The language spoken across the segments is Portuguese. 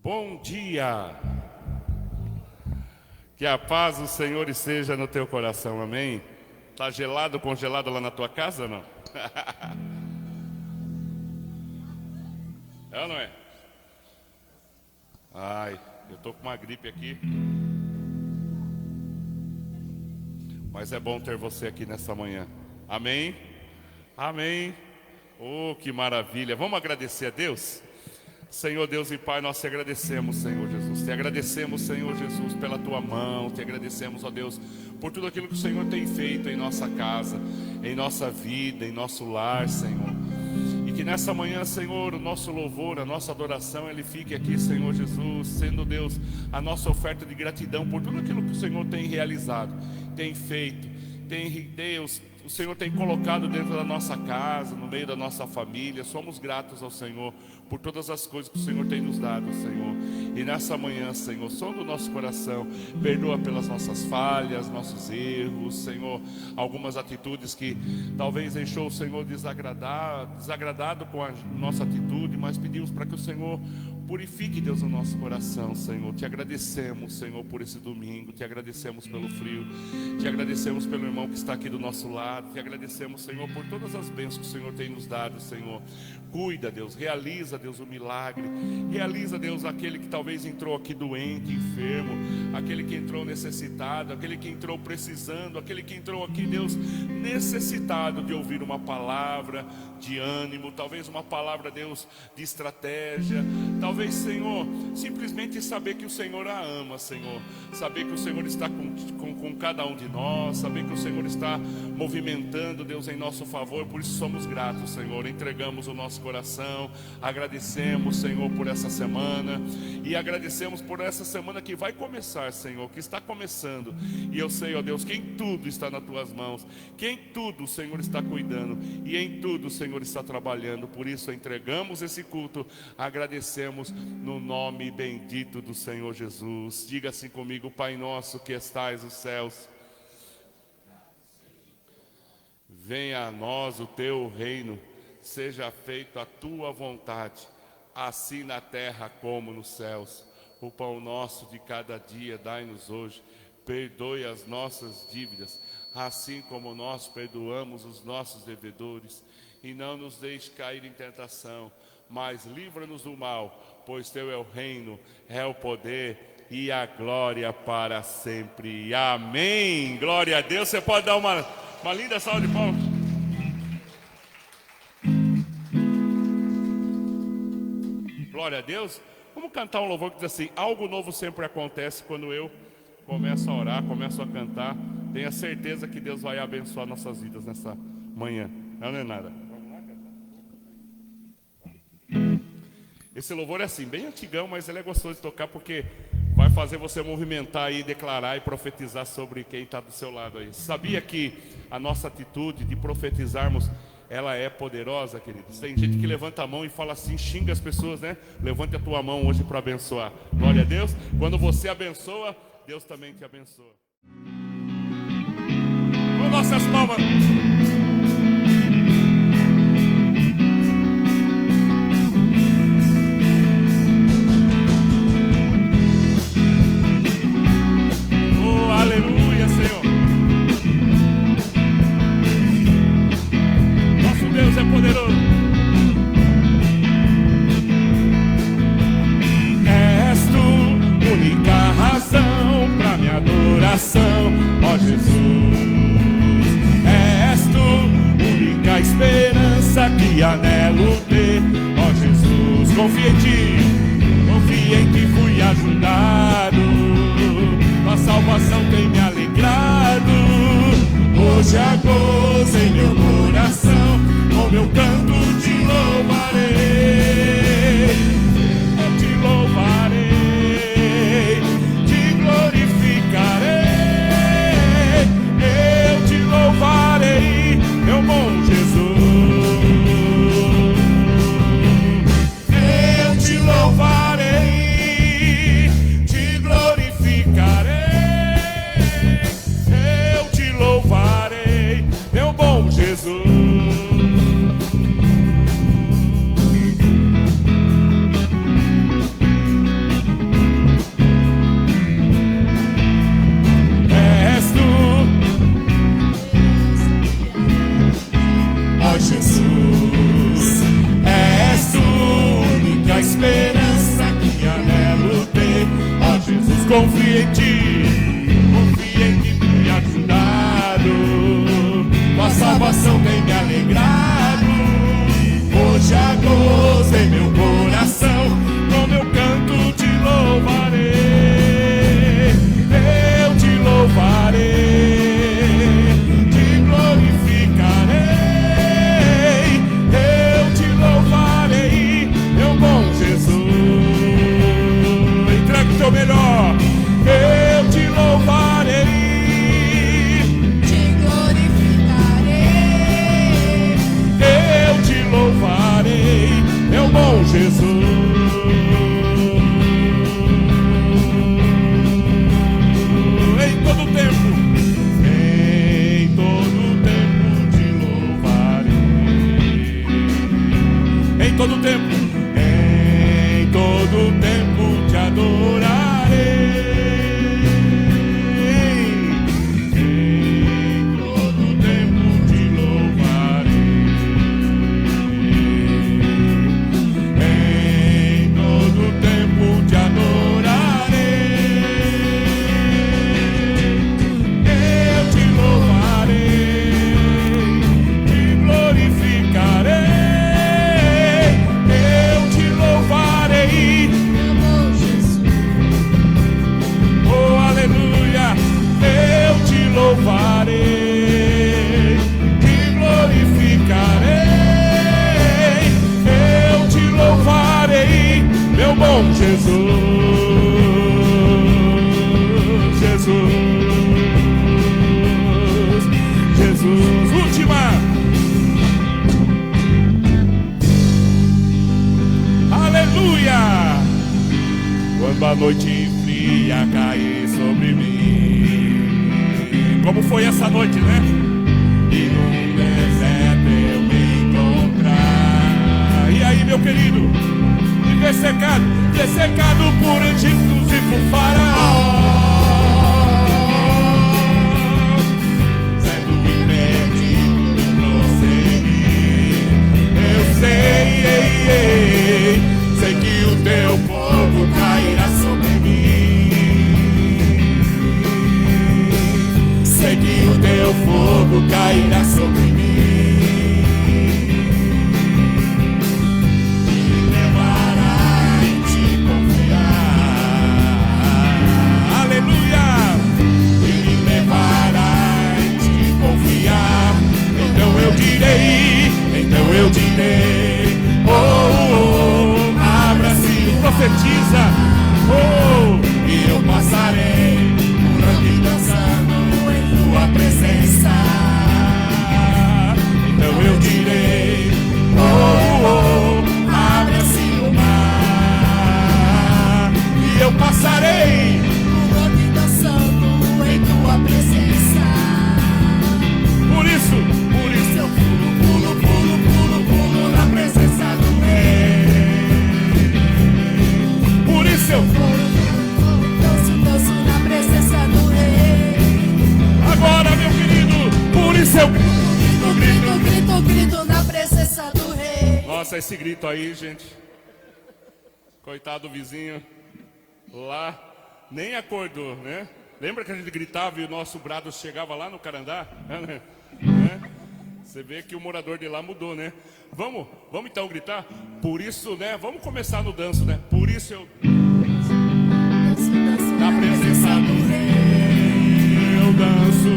Bom dia, que a paz do Senhor esteja no teu coração, amém? Tá gelado, congelado lá na tua casa ou não? É ou não é? Ai, eu tô com uma gripe aqui. Mas é bom ter você aqui nessa manhã, amém? Amém. Oh, que maravilha, vamos agradecer a Deus? Senhor Deus e Pai, nós te agradecemos, Senhor Jesus. Te agradecemos, Senhor Jesus, pela tua mão. Te agradecemos, ó Deus, por tudo aquilo que o Senhor tem feito em nossa casa, em nossa vida, em nosso lar, Senhor. E que nessa manhã, Senhor, o nosso louvor, a nossa adoração, ele fique aqui, Senhor Jesus, sendo, Deus, a nossa oferta de gratidão por tudo aquilo que o Senhor tem realizado, tem feito, Deus, o Senhor tem colocado dentro da nossa casa, no meio da nossa família. Somos gratos ao Senhor por todas as coisas que o Senhor tem nos dado, Senhor. E nessa manhã, Senhor, sonda o nosso coração, perdoa pelas nossas falhas, nossos erros, Senhor, algumas atitudes que talvez deixou o Senhor desagradado com a nossa atitude, mas pedimos para que o Senhor purifique, Deus, o nosso coração, Senhor. Te agradecemos, Senhor, por esse domingo. Te agradecemos pelo frio. Te agradecemos pelo irmão que está aqui do nosso lado. Te agradecemos, Senhor, por todas as bênçãos que o Senhor tem nos dado, Senhor. Cuida, Deus. Realiza, Deus, o milagre. Realiza, Deus, aquele que talvez entrou aqui doente, enfermo. Aquele que entrou necessitado. Aquele que entrou precisando. Aquele que entrou aqui, Deus, necessitado de ouvir uma palavra de ânimo. Talvez uma palavra, Deus, de estratégia. Talvez, Senhor, simplesmente saber que o Senhor a ama, Senhor. Saber que o Senhor está com cada um de nós. Saber que o Senhor está movimentando, Deus, em nosso favor. Por isso somos gratos, Senhor. Entregamos o nosso coração. Agradecemos, Senhor, por essa semana. E agradecemos por essa semana que vai começar, Senhor. Que está começando. E eu sei, ó Deus, que em tudo está nas tuas mãos. Que em tudo o Senhor está cuidando. E em tudo o Senhor está trabalhando. Por isso entregamos esse culto. Agradecemos no nome bendito do Senhor Jesus. Diga assim comigo: Pai nosso que estais nos céus, venha a nós o teu reino, seja feita a tua vontade, assim na terra como nos céus. O pão nosso de cada dia dai-nos hoje. Perdoe as nossas dívidas, assim como nós perdoamos os nossos devedores. E não nos deixe cair em tentação, mas livra-nos do mal, pois teu é o reino, é o poder e a glória para sempre. Amém. Glória a Deus. Você pode dar uma linda salva de palmas. Glória a Deus. Vamos cantar um louvor que diz assim: algo novo sempre acontece quando eu começo a orar, começo a cantar. Tenha certeza que Deus vai abençoar nossas vidas nessa manhã. Não é nada. Esse louvor é assim, bem antigão, mas ele é gostoso de tocar porque vai fazer você movimentar e declarar e profetizar sobre quem está do seu lado aí. Sabia que a nossa atitude de profetizarmos, ela é poderosa, queridos? Tem gente que levanta a mão e fala assim, xinga as pessoas, né? Levante a tua mão hoje para abençoar. Glória a Deus. Quando você abençoa, Deus também te abençoa. Com nossas palmas. Aleluia, Senhor. Nosso Deus é poderoso. És tu única razão pra minha adoração, ó Jesus. És tu única esperança que anelo ter, ó Jesus. Confia em ti, fui ajudado. A salvação tem me alegrado. Hoje há gozo em meu coração, com meu canto te louvarei. Eu te louvarei, te glorificarei. Eu te louvarei, meu bom Jesus. Eu te louvarei, te glorificarei. Meu bom Jesus. confio em ti, fui ajudado, tua salvação tem me alegrado. Hoje há gozo em meu coração, com meu canto te louvarei, eu te louvarei, te glorificarei, eu te louvarei, meu bom Jesus. Entrega o teu melhor, eu te louvarei, te glorificarei, eu te louvarei, meu bom Jesus. Em todo tempo te louvarei. Em todo tempo te adorarei. Em todo tempo te louvarei. Em todo tempo te adorarei. Eu te louvarei, te glorificarei. Eu te louvarei, meu bom Jesus. oh aleluia. Eu te louvarei, te glorificarei. Eu te louvarei, meu bom Jesus. Jesus. Última. Aleluia. Quando a noite fria cair sobre mim, como foi essa noite, né? E num deserto eu me encontrar. E aí, meu querido? E dessecado por egípcios e por faraó, sendo impedido de prosseguir. Eu sei que o teu fogo cairá sobre mim. Sei que o teu fogo cairá sobre mim. E me levará em te confiar. Aleluia! E me levará em te confiar. Então eu direi, oh, oh, oh, abra-se, profetiza, oh, e eu passarei pulando e dançando em tua presença. Então eu direi, oh, oh, oh, abra-se o mar, e eu passarei Pulando e dançando em tua presença. Por isso Eu pulo, pulo, pulo, pulo, pulo na presença do Rei. Por isso eu Danço, danço na presença do Rei. agora, meu querido, por isso eu Grito, grito, grito na presença do Rei. Nossa, esse grito aí, gente. Coitado do vizinho lá, nem acordou, né? Lembra que a gente gritava e o nosso brado chegava lá no Carandá? Né? Você vê que o morador de lá mudou, né? Vamos então gritar? Por isso, né? Vamos começar no danço, né? Por isso eu Danço, danço na presença do Rei eu danço.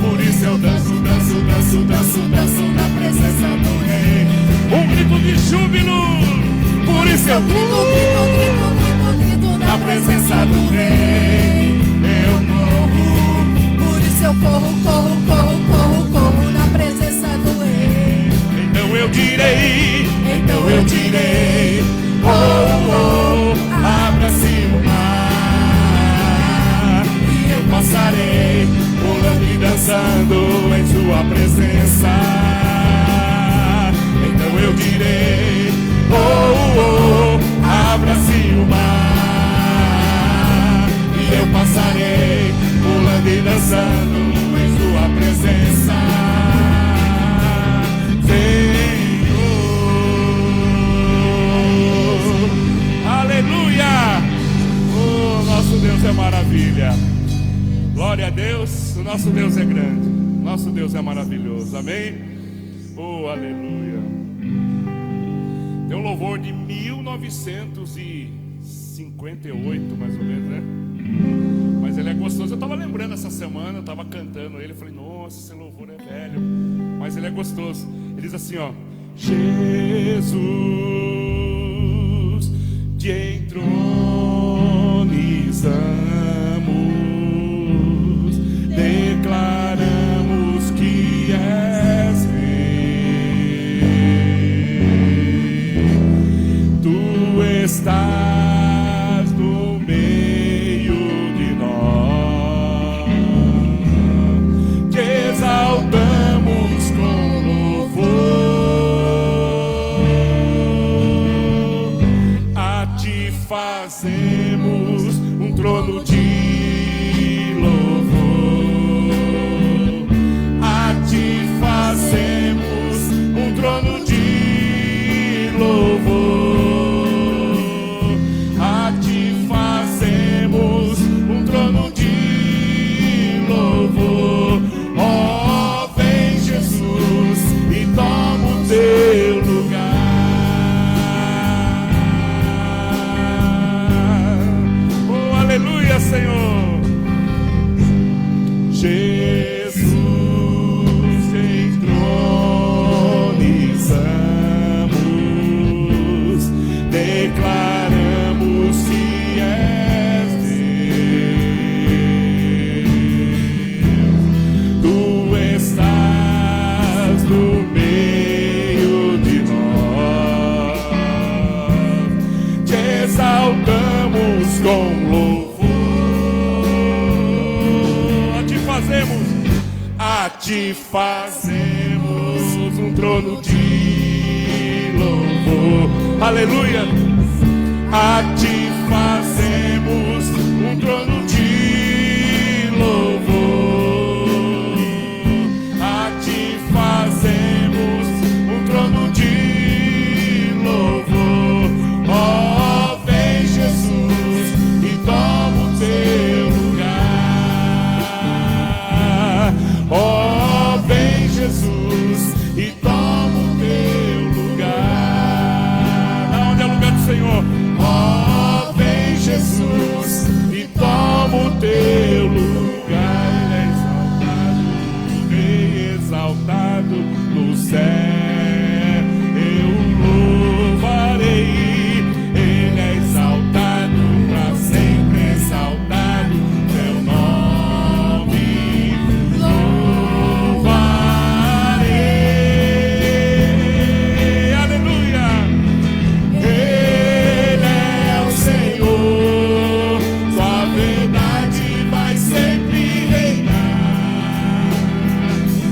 Por isso eu danço, danço, danço, danço, danço na presença do Rei. Um grito de júbilo. Por isso eu grito, grito, grito, grito, grito na presença do Rei eu morro. Por isso eu corro, corro, corro, corro, corro na presença do Rei. Então eu direi, oh, oh, abra-se o mar, e eu passarei pulando e dançando em sua presença. Então eu direi, oh, oh, abra-se o mar, e eu passarei pulando e dançando em sua presença. Senhor, Nosso Deus é grande, nosso Deus é maravilhoso, amém? Oh, aleluia. Tem um louvor de 1958, mais ou menos, né? Mas ele é gostoso. Eu estava lembrando essa semana, eu estava cantando ele, eu falei, nossa, esse louvor é velho, mas ele é gostoso. Ele diz assim, ó: Jesus, te entronizamos, declaramos que és rei. Tu estás no meio de nós, te exaltamos com louvor, a ti fazemos um trono de louvor, a ti fazemos um trono de louvor, a ti fazemos um trono de louvor. Ó, vem Jesus e toma o teu lugar. Oh, aleluia, Senhor. Jesus, entronizamos, declaramos que és Deus. Tu estás no meio de nós, te exaltamos com louvor, a ti fazemos um trono de louvor, aleluia. A ti fazemos um trono de louvor, a ti fazemos um trono de louvor. Ó, vem Jesus e toma o teu lugar. Ó, vem Jesus e toma o teu lugar. Aonde é o lugar do Senhor? Ó, vem Jesus e toma o teu lugar. Ele é exaltado, Rei exaltado no céu. Eu louvarei. Ele é exaltado, para sempre exaltado. Teu nome louvarei. Aleluia. Ele é o Senhor, sua verdade vai sempre reinar.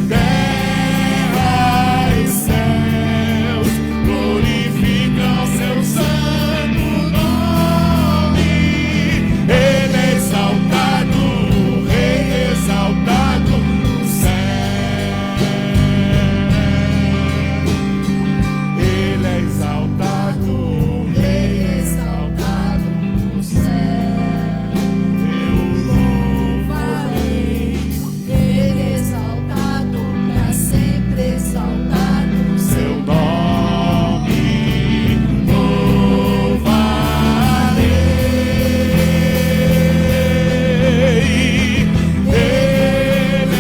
Terra e céus glorificam seu santo nome. Ele é exaltado, Rei exaltado no céu. Ele é exaltado, Rei exaltado no céu. eu Louvarei, Ele exaltado, para sempre exaltado no seu céu. nome louvarei. Ele é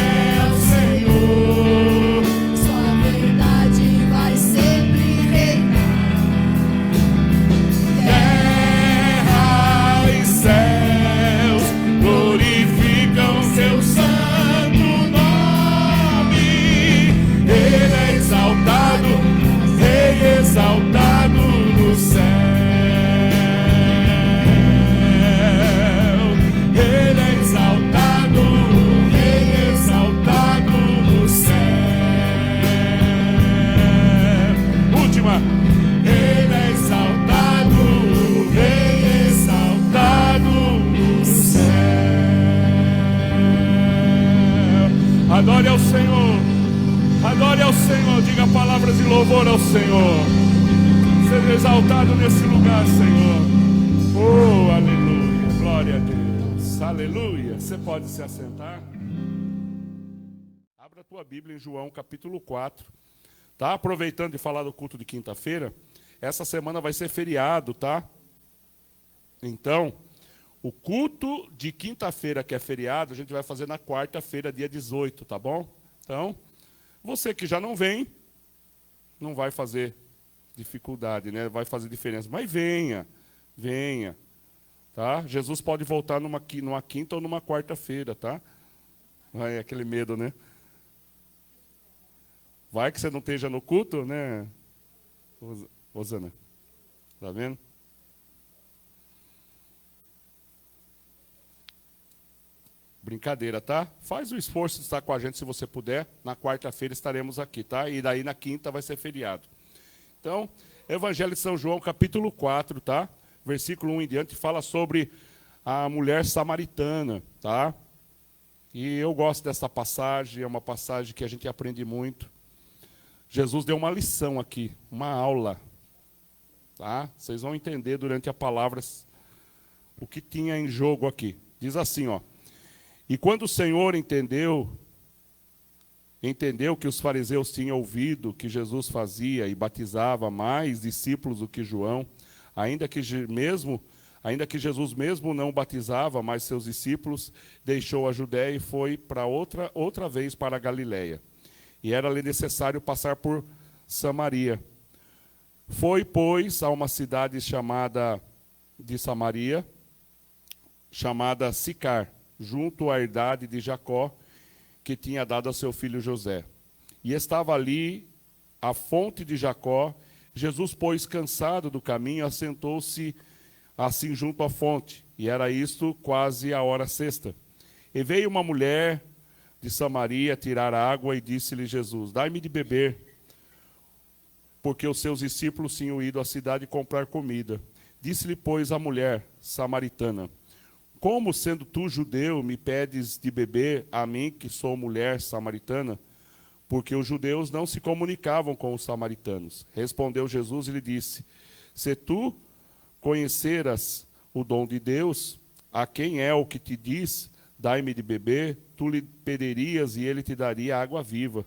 o Senhor, Sua verdade vai sempre reinar. terra e céus glorificam seu santo nome. Ele é exaltado, Rei exaltado no céu. Ele é exaltado, Rei exaltado no céu. Última. Ele é exaltado, Rei exaltado no céu. Adore ao Senhor, adore ao Senhor, diga palavras de louvor ao Senhor. Seja exaltado nesse lugar, Senhor. Oh, aleluia, glória a Deus, aleluia. Você pode se assentar? a tua Bíblia em João capítulo 4. Tá? Aproveitando de falar do culto de quinta-feira, essa semana vai ser feriado, tá? Então, o culto de quinta-feira, que é feriado, a gente vai fazer na quarta-feira, dia 18, tá bom? Então, você que já não vem, não vai fazer dificuldade, né? Vai fazer diferença. Mas venha, venha. Tá? Jesus pode voltar numa quinta ou numa quarta-feira, tá? Vai aquele medo, né? Vai que você não esteja no culto, né, Rosana? Tá vendo? Brincadeira, tá? Faz o esforço de estar com a gente se você puder. Na quarta-feira estaremos aqui, tá? E daí na quinta vai ser feriado. Então, Evangelho de São João, capítulo 4, tá? Versículo 1 em diante, fala sobre a mulher samaritana, tá? E eu gosto dessa passagem, é uma passagem que a gente aprende muito. Jesus deu uma lição aqui, uma aula, tá? Vocês vão entender durante a palavra o que tinha em jogo aqui. Diz assim, ó: e quando o Senhor entendeu que os fariseus tinham ouvido que Jesus fazia e batizava mais discípulos do que João, ainda que Jesus mesmo não batizava mais seus discípulos, deixou a Judéia e foi para outra vez para a Galiléia. E era-lhe necessário passar por Samaria. Foi, pois, a uma cidade de Samaria, chamada Sicar, junto à herdade de Jacó, que tinha dado a seu filho José. E estava ali a fonte de Jacó. Jesus, pois, cansado do caminho, assentou-se assim junto à fonte, e era isto quase a hora sexta. E veio uma mulher de Samaria tirar água, e disse-lhe Jesus: dai-me de beber, porque os seus discípulos tinham ido à cidade comprar comida. Disse-lhe, pois, a mulher samaritana: como, sendo tu judeu, me pedes de beber a mim, que sou mulher samaritana? Porque os judeus não se comunicavam com os samaritanos. Respondeu Jesus e lhe disse: se tu conheceras o dom de Deus, a quem é o que te diz, dai-me de beber, tu lhe pedirias e ele te daria água viva.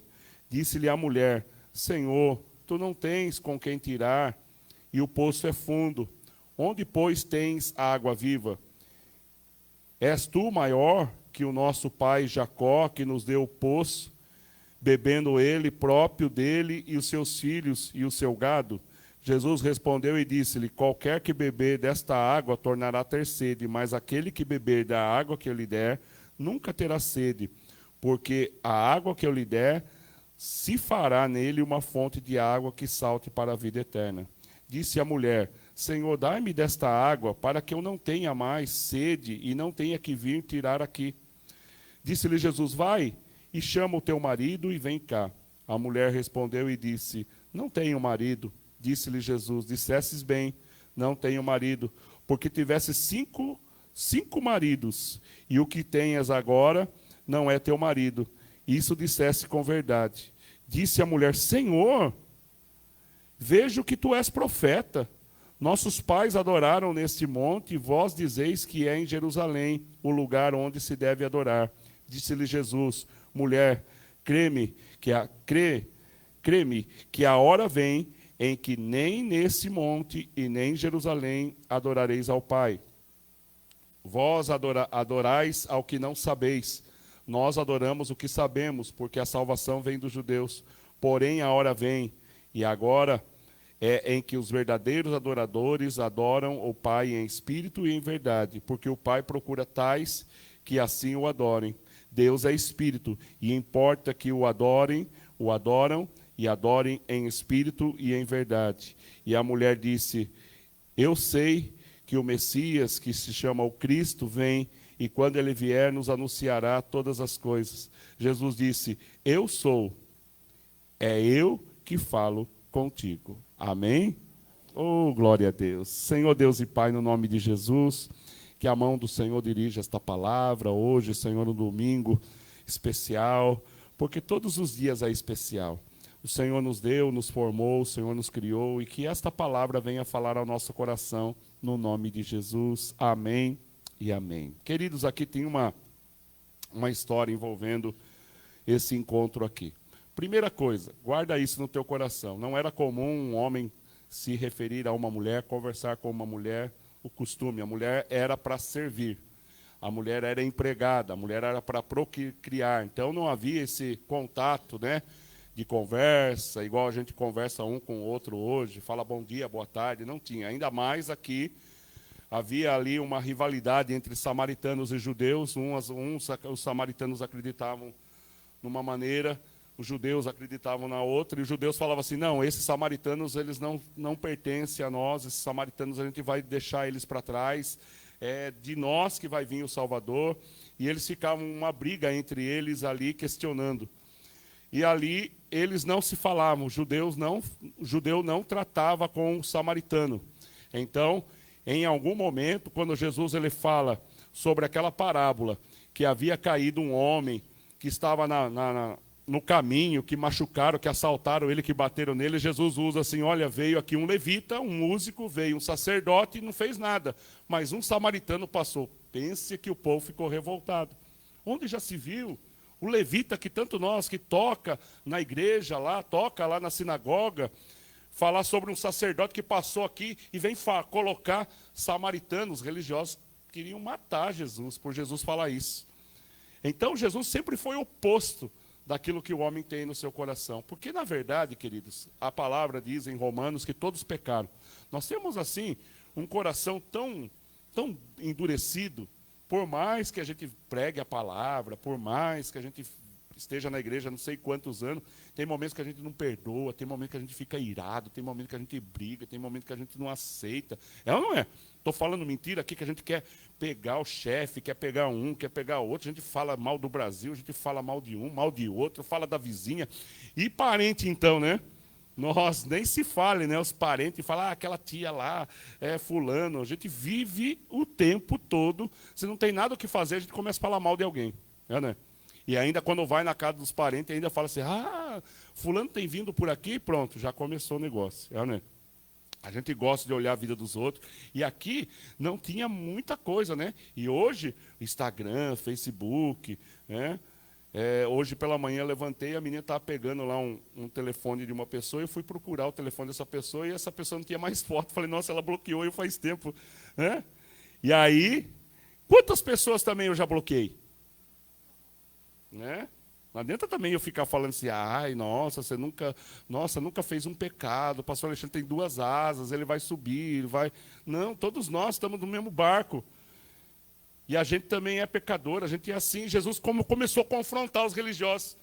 Disse-lhe a mulher: Senhor, tu não tens com quem tirar, e o poço é fundo. Onde, pois, tens a água viva? És tu maior que o nosso pai Jacó, que nos deu o poço, bebendo ele próprio dele e os seus filhos e o seu gado? Jesus respondeu e disse-lhe: qualquer que beber desta água tornará a ter sede, mas aquele que beber da água que eu lhe der nunca terá sede, porque a água que eu lhe der se fará nele uma fonte de água que salte para a vida eterna. Disse a mulher: Senhor, dai-me desta água, para que eu não tenha mais sede e não tenha que vir tirar aqui. Disse-lhe Jesus: vai e chama o teu marido e vem cá. A mulher respondeu e disse: não tenho marido. Disse-lhe Jesus: dissestes bem, não tenho marido, porque tivesses cinco maridos, e o que tenhas agora não é teu marido. Isso disseste com verdade. Disse a mulher: Senhor, vejo que tu és profeta. Nossos pais adoraram neste monte, e vós dizeis que é em Jerusalém o lugar onde se deve adorar. Disse-lhe Jesus: mulher, crê-me que a hora vem em que nem nesse monte e nem em Jerusalém adorareis ao Pai. Vós adorais ao que não sabeis. Nós adoramos o que sabemos, porque a salvação vem dos judeus. Porém, a hora vem, e agora é em que os verdadeiros adoradores adoram o Pai em espírito e em verdade, porque o Pai procura tais que assim o adorem. Deus é espírito, e importa que o adoram e adorem em espírito e em verdade. E a mulher disse: eu sei que o Messias, que se chama o Cristo, vem, e quando ele vier nos anunciará todas as coisas. Jesus disse: eu sou, é eu que falo contigo. Amém? Oh, glória a Deus. Senhor Deus e Pai, no nome de Jesus, que a mão do Senhor dirija esta palavra hoje, Senhor, no domingo especial, porque todos os dias é especial. O Senhor nos deu, nos formou, o Senhor nos criou, e que esta palavra venha falar ao nosso coração, no nome de Jesus. Amém e amém. Queridos, aqui tem uma história envolvendo esse encontro aqui. Primeira coisa, guarda isso no teu coração. Não era comum um homem se referir a uma mulher, conversar com uma mulher, o costume. A mulher era para servir. A mulher era empregada, a mulher era para procriar. Então não havia esse contato, né, de conversa, igual a gente conversa um com o outro hoje, fala bom dia, boa tarde, não tinha. Ainda mais aqui, havia ali uma rivalidade entre samaritanos e judeus. Os samaritanos acreditavam numa maneira, os judeus acreditavam na outra, e os judeus falavam assim, não, esses samaritanos eles não pertencem a nós, esses samaritanos a gente vai deixar eles para trás, é de nós que vai vir o Salvador. E eles ficavam uma briga entre eles ali, questionando. E ali eles não se falavam, o judeu não tratava com o samaritano. Então, em algum momento, quando Jesus ele fala sobre aquela parábola, que havia caído um homem que estava no caminho, que machucaram, que assaltaram ele, que bateram nele, Jesus usa assim, olha, veio aqui um levita, um músico, veio um sacerdote e não fez nada, mas um samaritano passou. Pense que o povo ficou revoltado. Onde já se viu o levita que tanto nós, que toca na igreja lá, toca lá na sinagoga, falar sobre um sacerdote que passou aqui e vem colocar samaritanos religiosos, queriam matar Jesus, por Jesus falar isso. Então Jesus sempre foi oposto daquilo que o homem tem no seu coração. Porque, na verdade, queridos, a palavra diz em Romanos que todos pecaram. Nós temos, assim, um coração tão endurecido, por mais que a gente pregue a palavra, por mais que a gente esteja na igreja não sei quantos anos, tem momentos que a gente não perdoa, tem momentos que a gente fica irado, tem momentos que a gente briga, tem momentos que a gente não aceita. É ou não é? Estou falando mentira aqui que a gente quer pegar o chefe, quer pegar um, quer pegar outro, a gente fala mal do Brasil, a gente fala mal de um, mal de outro, fala da vizinha. E parente então, né? Nós nem se fale, né? Os parentes falam, aquela tia lá, é fulano. A gente vive o tempo todo, se não tem nada o que fazer, a gente começa a falar mal de alguém. Né? E ainda quando vai na casa dos parentes, ainda fala assim, fulano tem vindo por aqui, pronto, já começou o negócio. Né? A gente gosta de olhar a vida dos outros. E aqui não tinha muita coisa, né? E hoje, Instagram, Facebook, né? Hoje pela manhã eu levantei, a menina estava pegando lá um telefone de uma pessoa, eu fui procurar o telefone dessa pessoa e essa pessoa não tinha mais foto. Falei, nossa, ela bloqueou eu faz tempo. Né? E aí, quantas pessoas também eu já bloqueei? Né? Não adianta também eu ficar falando assim, nossa, você nunca fez um pecado, o pastor Alexandre tem 2 asas, ele vai subir, ele vai... Não, todos nós estamos no mesmo barco. E a gente também é pecador, a gente é assim. Jesus começou a confrontar os religiosos.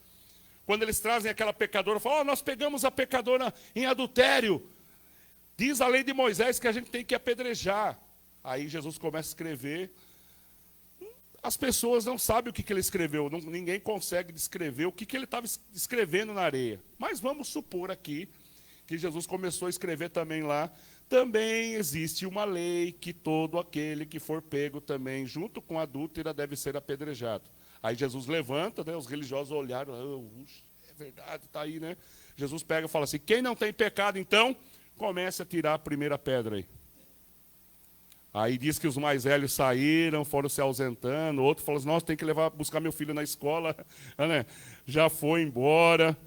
Quando eles trazem aquela pecadora, falam, nós pegamos a pecadora em adultério. Diz a lei de Moisés que a gente tem que apedrejar. Aí Jesus começa a escrever. As pessoas não sabem o que ele escreveu, ninguém consegue descrever o que ele estava escrevendo na areia. Mas vamos supor aqui que Jesus começou a escrever também lá. Também existe uma lei que todo aquele que for pego também, junto com a adúltera, deve ser apedrejado. Aí Jesus levanta, né, os religiosos olharam, é verdade, está aí, né? Jesus pega e fala assim, quem não tem pecado, então, comece a tirar a primeira pedra aí. Aí diz que os mais velhos saíram, foram se ausentando, outro falou assim, nossa, tem que buscar meu filho na escola, né? Já foi embora.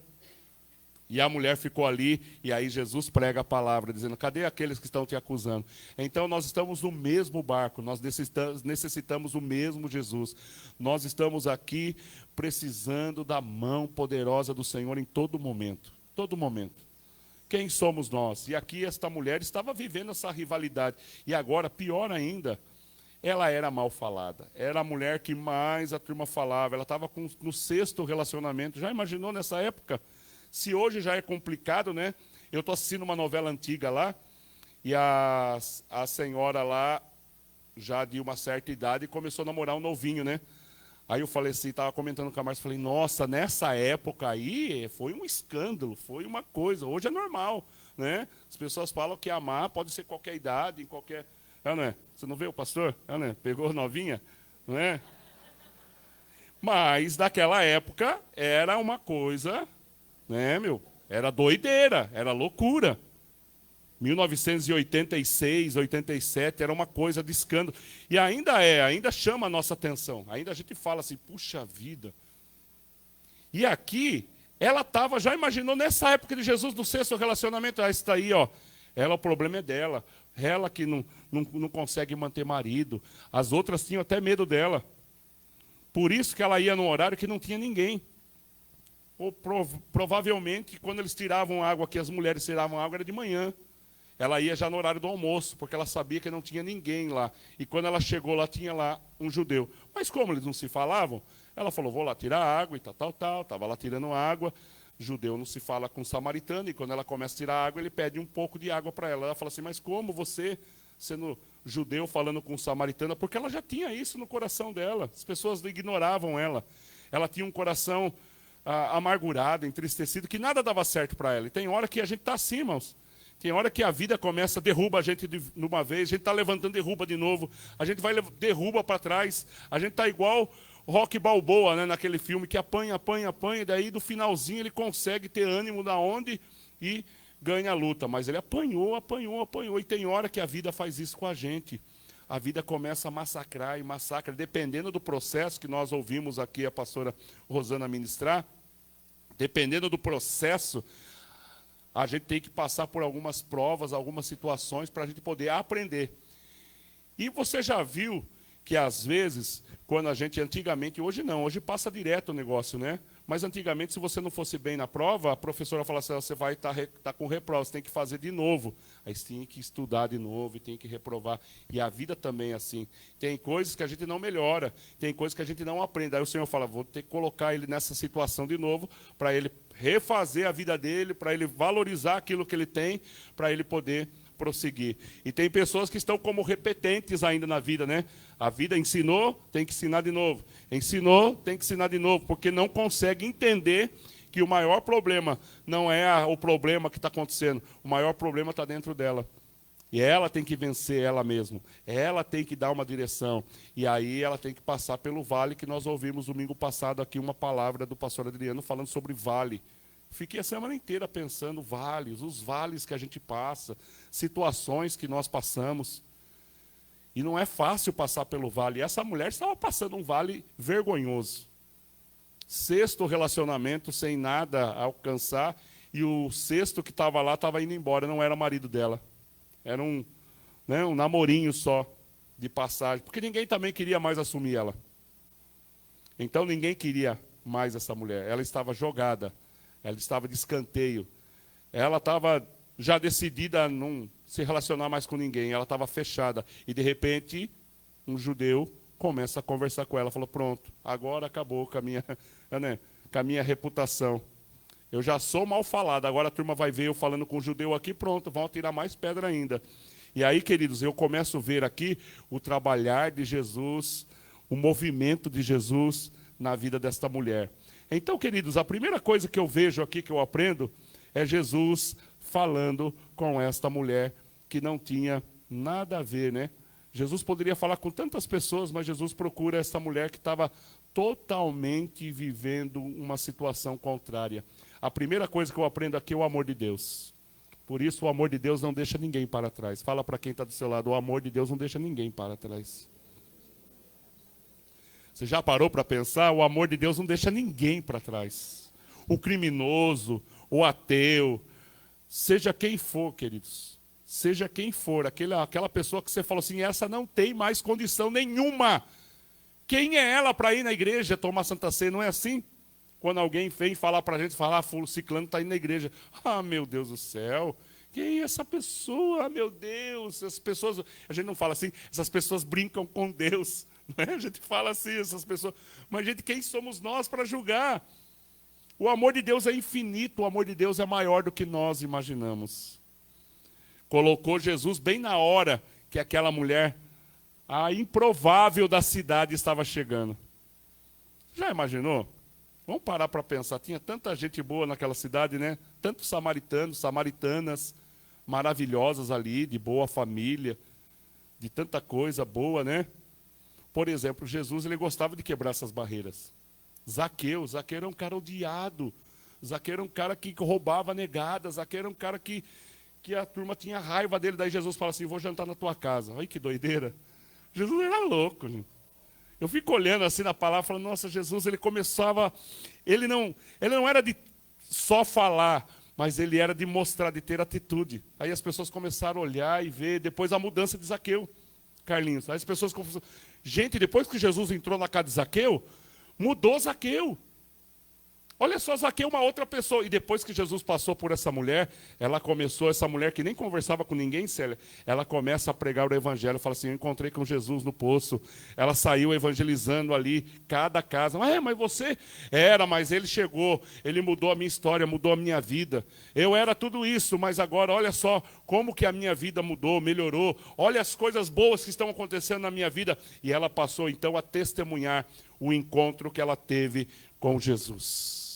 E a mulher ficou ali, e aí Jesus prega a palavra, dizendo, cadê aqueles que estão te acusando? Então nós estamos no mesmo barco, nós necessitamos do mesmo Jesus. Nós estamos aqui precisando da mão poderosa do Senhor em todo momento. Todo momento. Quem somos nós? E aqui esta mulher estava vivendo essa rivalidade. E agora, pior ainda, ela era mal falada. Era a mulher que mais a turma falava. Ela estava no 6º relacionamento. Já imaginou nessa época? Se hoje já é complicado, né? Eu estou assistindo uma novela antiga lá, e a senhora lá, já de uma certa idade, começou a namorar um novinho, né? Aí eu falei assim, estava comentando com a Márcia, falei, nossa, nessa época aí foi um escândalo, foi uma coisa. Hoje é normal, né? As pessoas falam que amar pode ser qualquer idade, em qualquer... não é? Você não vê o pastor? Não é? Pegou novinha? Não é? Mas, naquela época, era uma coisa... né, era doideira, era loucura. 1986, 87, era uma coisa de escândalo. E ainda chama a nossa atenção. Ainda a gente fala assim, puxa vida. E aqui, ela estava, já imaginou nessa época de Jesus, no sexto relacionamento, ah, está aí, ó. Ela, o problema é dela. Ela que não consegue manter marido. As outras tinham até medo dela. Por isso que ela ia num horário que não tinha ninguém. Ou provavelmente, quando eles tiravam água, que as mulheres tiravam água, era de manhã. Ela ia já no horário do almoço, porque ela sabia que não tinha ninguém lá. E quando ela chegou lá, tinha lá um judeu. Mas como eles não se falavam, ela falou, vou lá tirar água e tal. Estava lá tirando água. Judeu não se fala com samaritano, e quando ela começa a tirar água, ele pede um pouco de água para ela. Ela fala assim, mas como você, sendo judeu, falando com samaritana? Porque ela já tinha isso no coração dela. As pessoas ignoravam ela. Ela tinha um coração amargurado, entristecido, que nada dava certo para ela. E tem hora que a gente está assim, irmãos. Tem hora que a vida começa, derruba a gente de uma vez, a gente está levantando, derruba de novo, a gente vai, derruba para trás, a gente está igual Rocky Balboa, né, naquele filme, que apanha, e daí do finalzinho ele consegue ter ânimo da onde e ganha a luta. Mas ele apanhou, e tem hora que a vida faz isso com a gente. A vida começa a massacrar e massacra, dependendo do processo que nós ouvimos aqui a pastora Rosana ministrar, dependendo do processo, a gente tem que passar por algumas provas, algumas situações para a gente poder aprender. E você já viu que às vezes, quando a gente antigamente, hoje não, hoje passa direto o negócio, né? Mas antigamente, se você não fosse bem na prova, a professora falava assim, você vai estar com reprova, você tem que fazer de novo. Aí você tem que estudar de novo, tem que reprovar. E a vida também é assim. Tem coisas que a gente não melhora, tem coisas que a gente não aprende. Aí o Senhor fala, vou ter que colocar ele nessa situação de novo, para ele refazer a vida dele, para ele valorizar aquilo que ele tem, para ele poder prosseguir. E tem pessoas que estão como repetentes ainda na vida, né? A vida ensinou, tem que ensinar de novo. Ensinou, tem que ensinar de novo, porque não consegue entender que o maior problema não é o problema que está acontecendo. O maior problema está dentro dela. E ela tem que vencer ela mesma. Ela tem que dar uma direção. E aí ela tem que passar pelo vale, que nós ouvimos domingo passado aqui uma palavra do pastor Adriano falando sobre vale. Fiquei a semana inteira pensando vales, os vales que a gente passa, situações que nós passamos. E não é fácil passar pelo vale. E essa mulher estava passando um vale vergonhoso. Sexto relacionamento, sem nada a alcançar, e o sexto que estava lá estava indo embora, não era marido dela. Era um namorinho só, de passagem, porque ninguém também queria mais assumir ela. Então ninguém queria mais essa mulher. Ela estava jogada, ela estava de escanteio. Ela estava já decidida a não se relacionar mais com ninguém, ela estava fechada. E de repente, um judeu começa a conversar com ela, falou, pronto, agora acabou com a minha reputação. Eu já sou mal falado, agora a turma vai ver eu falando com um judeu aqui, pronto, vão tirar mais pedra ainda. E aí, queridos, eu começo a ver aqui o trabalhar de Jesus, o movimento de Jesus na vida desta mulher. Então, queridos, a primeira coisa que eu vejo aqui, que eu aprendo, é Jesus falando com esta mulher que não tinha nada a ver, né? Jesus poderia falar com tantas pessoas, mas Jesus procura esta mulher que estava totalmente vivendo uma situação contrária. A primeira coisa que eu aprendo aqui é o amor de Deus. Por isso, o amor de Deus não deixa ninguém para trás. Fala para quem está do seu lado, o amor de Deus não deixa ninguém para trás. Você já parou para pensar? O amor de Deus não deixa ninguém para trás. O criminoso, o ateu, seja quem for, queridos. Seja quem for, aquela pessoa que você falou assim, essa não tem mais condição nenhuma. Quem é ela para ir na igreja tomar Santa Ceia? Não é assim? Quando alguém vem falar para a gente, falar, o ciclano está indo na igreja. Ah, meu Deus do céu, quem é essa pessoa? Ah, meu Deus, essas pessoas... A gente não fala assim, essas pessoas brincam com Deus. Não é? A gente fala assim, essas pessoas... Mas, gente, quem somos nós para julgar? O amor de Deus é infinito, o amor de Deus é maior do que nós imaginamos. Colocou Jesus bem na hora que aquela mulher, a improvável da cidade, estava chegando. Já imaginou? Vamos parar para pensar. Tinha tanta gente boa naquela cidade, né? Tantos samaritanos, samaritanas maravilhosas ali, de boa família, de tanta coisa boa, né? Por exemplo, Jesus, ele gostava de quebrar essas barreiras. Zaqueu era um cara odiado. Zaqueu era um cara que roubava negadas. Zaqueu era um cara que a turma tinha raiva dele. Daí Jesus fala assim, vou jantar na tua casa. Olha que doideira. Jesus era louco, gente. Eu fico olhando assim na palavra, falando, nossa, Jesus, ele não era de só falar, mas ele era de mostrar, de ter atitude. Aí as pessoas começaram a olhar e ver, depois a mudança de Zaqueu, Carlinhos. Aí as pessoas começaram, gente, depois que Jesus entrou na casa de Zaqueu, mudou Zaqueu. Olha só, Zaqueu, uma outra pessoa. E depois que Jesus passou por essa mulher, essa mulher que nem conversava com ninguém, Célia, ela começa a pregar o evangelho, fala assim, eu encontrei com Jesus no poço. Ela saiu evangelizando ali, cada casa. Mas você era, mas ele chegou, ele mudou a minha história, mudou a minha vida. Eu era tudo isso, mas agora olha só como que a minha vida mudou, melhorou. Olha as coisas boas que estão acontecendo na minha vida. E ela passou então a testemunhar o encontro que ela teve com Jesus.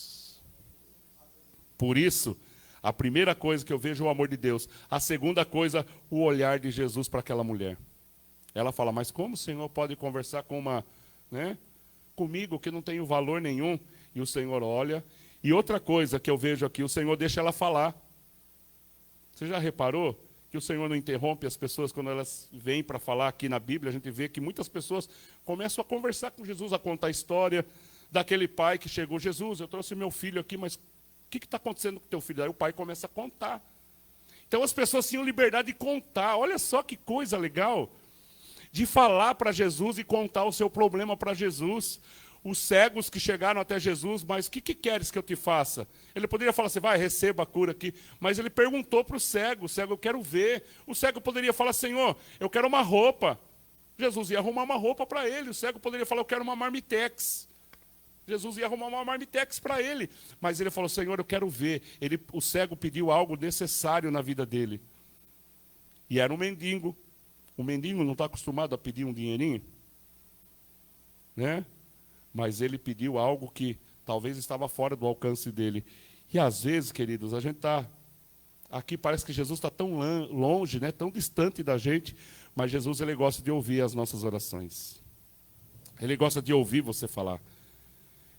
Por isso, a primeira coisa que eu vejo é o amor de Deus. A segunda coisa, o olhar de Jesus para aquela mulher. Ela fala, mas como o Senhor pode conversar comigo que não tenho valor nenhum? E o Senhor olha. E outra coisa que eu vejo aqui, o Senhor deixa ela falar. Você já reparou que o Senhor não interrompe as pessoas quando elas vêm para falar aqui na Bíblia? A gente vê que muitas pessoas começam a conversar com Jesus, a contar a história daquele pai que chegou. Jesus, eu trouxe meu filho aqui, mas o que está acontecendo com o teu filho? Aí o pai começa a contar. Então as pessoas tinham liberdade de contar. Olha só que coisa legal. De falar para Jesus e contar o seu problema para Jesus. Os cegos que chegaram até Jesus, mas o que queres que eu te faça? Ele poderia falar assim, vai, receba a cura aqui. Mas ele perguntou para o cego, eu quero ver. O cego poderia falar, Senhor, eu quero uma roupa. Jesus ia arrumar uma roupa para ele. O cego poderia falar, eu quero uma marmitex. Jesus ia arrumar uma marmitex para ele. Mas ele falou, Senhor, eu quero ver. O cego pediu algo necessário na vida dele. E era um mendigo. O mendigo não está acostumado a pedir um dinheirinho, né? Mas ele pediu algo que talvez estava fora do alcance dele. E às vezes, queridos, a gente está... Aqui parece que Jesus está tão longe, né? Tão distante da gente. Mas Jesus, ele gosta de ouvir as nossas orações. Ele gosta de ouvir você falar.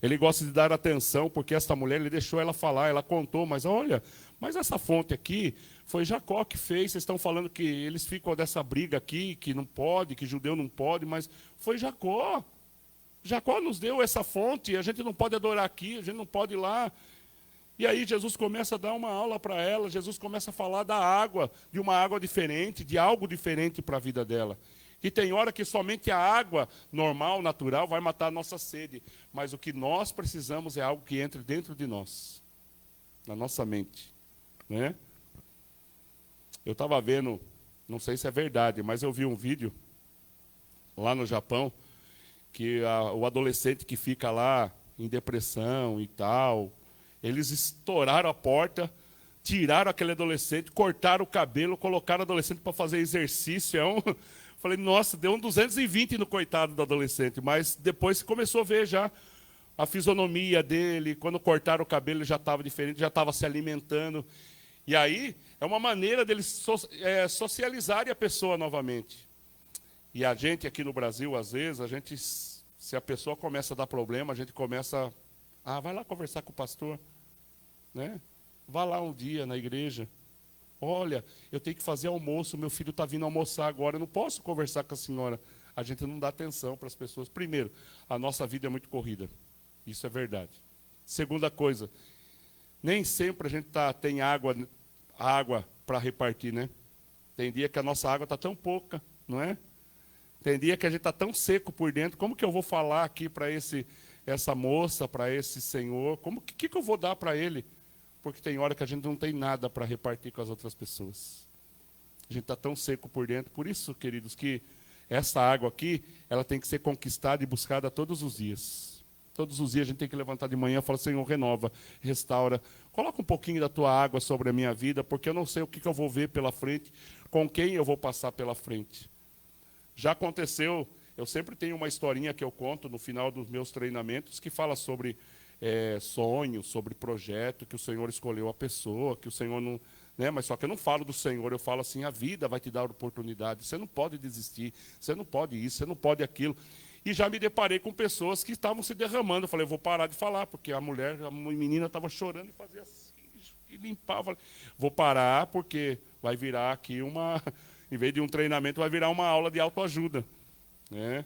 Ele gosta de dar atenção, porque esta mulher, ele deixou ela falar, ela contou, mas olha, mas essa fonte aqui, foi Jacó que fez, vocês estão falando que eles ficam dessa briga aqui, que não pode, que judeu não pode, mas foi Jacó. Jacó nos deu essa fonte, a gente não pode adorar aqui, a gente não pode ir lá. E aí Jesus começa a dar uma aula para ela, Jesus começa a falar da água, de uma água diferente, de algo diferente para a vida dela. E tem hora que somente a água normal, natural, vai matar a nossa sede. Mas o que nós precisamos é algo que entre dentro de nós, na nossa mente, né? Eu estava vendo, não sei se é verdade, mas eu vi um vídeo lá no Japão, que o adolescente que fica lá em depressão e tal, eles estouraram a porta, tiraram aquele adolescente, cortaram o cabelo, colocaram o adolescente para fazer exercício. Falei, nossa, deu um 220 no coitado do adolescente, mas depois começou a ver já a fisionomia dele, quando cortaram o cabelo ele já estava diferente, já estava se alimentando. E aí é uma maneira deles socializarem a pessoa novamente. E a gente aqui no Brasil, às vezes, se a pessoa começa a dar problema, a gente começa, vai lá conversar com o pastor, né? Vá lá um dia na igreja. Olha, eu tenho que fazer almoço, meu filho está vindo almoçar agora, eu não posso conversar com a senhora. A gente não dá atenção para as pessoas. Primeiro, a nossa vida é muito corrida. Isso é verdade. Segunda coisa, nem sempre a gente tem água para repartir, né? Tem dia que a nossa água está tão pouca, não é? Tem dia que a gente está tão seco por dentro. Como que eu vou falar aqui para essa moça, para esse senhor? O que eu vou dar para ele? Porque tem hora que a gente não tem nada para repartir com as outras pessoas. A gente está tão seco por dentro. Por isso, queridos, que essa água aqui, ela tem que ser conquistada e buscada todos os dias. Todos os dias a gente tem que levantar de manhã e falar, Senhor, renova, restaura. Coloca um pouquinho da tua água sobre a minha vida, porque eu não sei o que eu vou ver pela frente, com quem eu vou passar pela frente. Já aconteceu, eu sempre tenho uma historinha que eu conto no final dos meus treinamentos, que fala sobre sonho, sobre projeto, que o Senhor escolheu a pessoa, que o Senhor não... Né? Mas só que eu não falo do Senhor, eu falo assim, a vida vai te dar oportunidade, você não pode desistir, você não pode isso, você não pode aquilo. E já me deparei com pessoas que estavam se derramando, eu falei, eu vou parar de falar, porque a menina estava chorando e fazia assim, e limpava. Vou parar, porque vai virar aqui em vez de um treinamento, vai virar uma aula de autoajuda, né?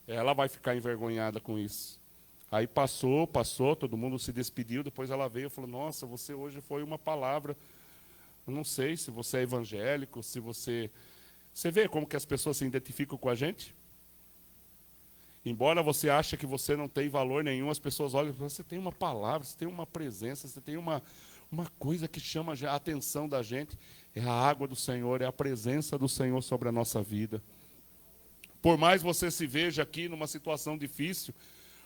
ela vai ficar envergonhada com isso. Aí passou, todo mundo se despediu, depois ela veio e falou, nossa, você hoje foi uma palavra. Eu não sei se você é evangélico, se você... Você vê como que as pessoas se identificam com a gente? Embora você ache que você não tem valor nenhum, as pessoas olham e falam, você tem uma palavra, você tem uma presença, você tem uma coisa que chama a atenção da gente. É a água do Senhor, é a presença do Senhor sobre a nossa vida. Por mais você se veja aqui numa situação difícil,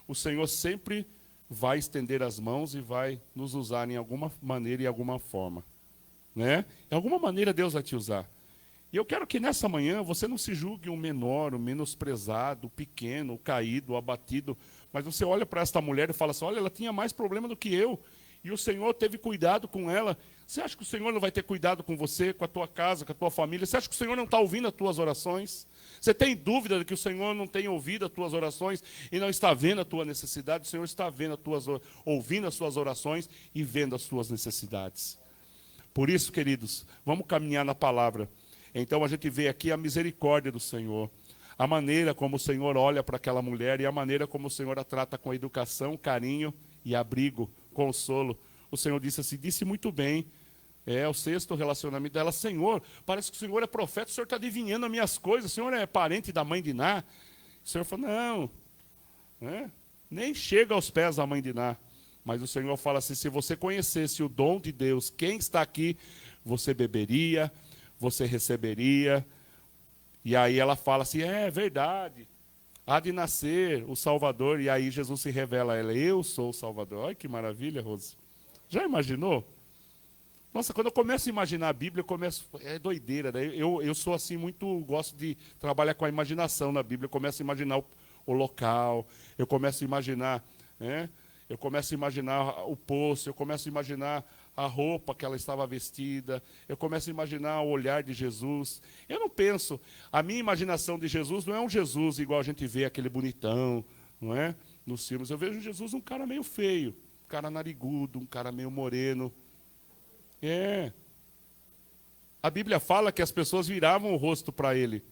o Senhor sempre vai estender as mãos e vai nos usar em alguma maneira e alguma forma. Né? De alguma maneira Deus vai te usar. E eu quero que nessa manhã você não se julgue um menor, um menosprezado, pequeno, caído, abatido, mas você olha para esta mulher e fala assim, olha, ela tinha mais problema do que eu, e o Senhor teve cuidado com ela. Você acha que o Senhor não vai ter cuidado com você, com a tua casa, com a tua família? Você acha que o Senhor não está ouvindo as tuas orações? Você tem dúvida de que o Senhor não tem ouvido as tuas orações e não está vendo a tua necessidade? O Senhor está vendo ouvindo as suas orações e vendo as suas necessidades. Por isso, queridos, vamos caminhar na palavra. Então a gente vê aqui a misericórdia do Senhor, a maneira como o Senhor olha para aquela mulher e a maneira como o Senhor a trata com educação, carinho e abrigo, consolo. O Senhor disse assim, disse muito bem, é o sexto relacionamento dela, Senhor, parece que o Senhor é profeta, o Senhor está adivinhando as minhas coisas, o Senhor é parente da mãe de Ná. O Senhor falou, não, nem chega aos pés da mãe de Ná. Mas o Senhor fala assim, se você conhecesse o dom de Deus, quem está aqui, você beberia, você receberia. E aí ela fala assim, é verdade, há de nascer o Salvador. E aí Jesus se revela a ela, eu sou o Salvador. Olha que maravilha, Rose. Já imaginou? Nossa, quando eu começo a imaginar a Bíblia, é doideira, né? Eu sou assim, gosto de trabalhar com a imaginação na Bíblia. Eu começo a imaginar o local, eu começo a imaginar, né? Eu começo a imaginar o poço, eu começo a imaginar a roupa que ela estava vestida, eu começo a imaginar o olhar de Jesus. Eu não penso, a minha imaginação de Jesus não é um Jesus igual a gente vê, aquele bonitão, não é? Nos filmes. Eu vejo Jesus um cara meio feio, um cara narigudo, um cara meio moreno. A Bíblia fala que as pessoas viravam o rosto para ele.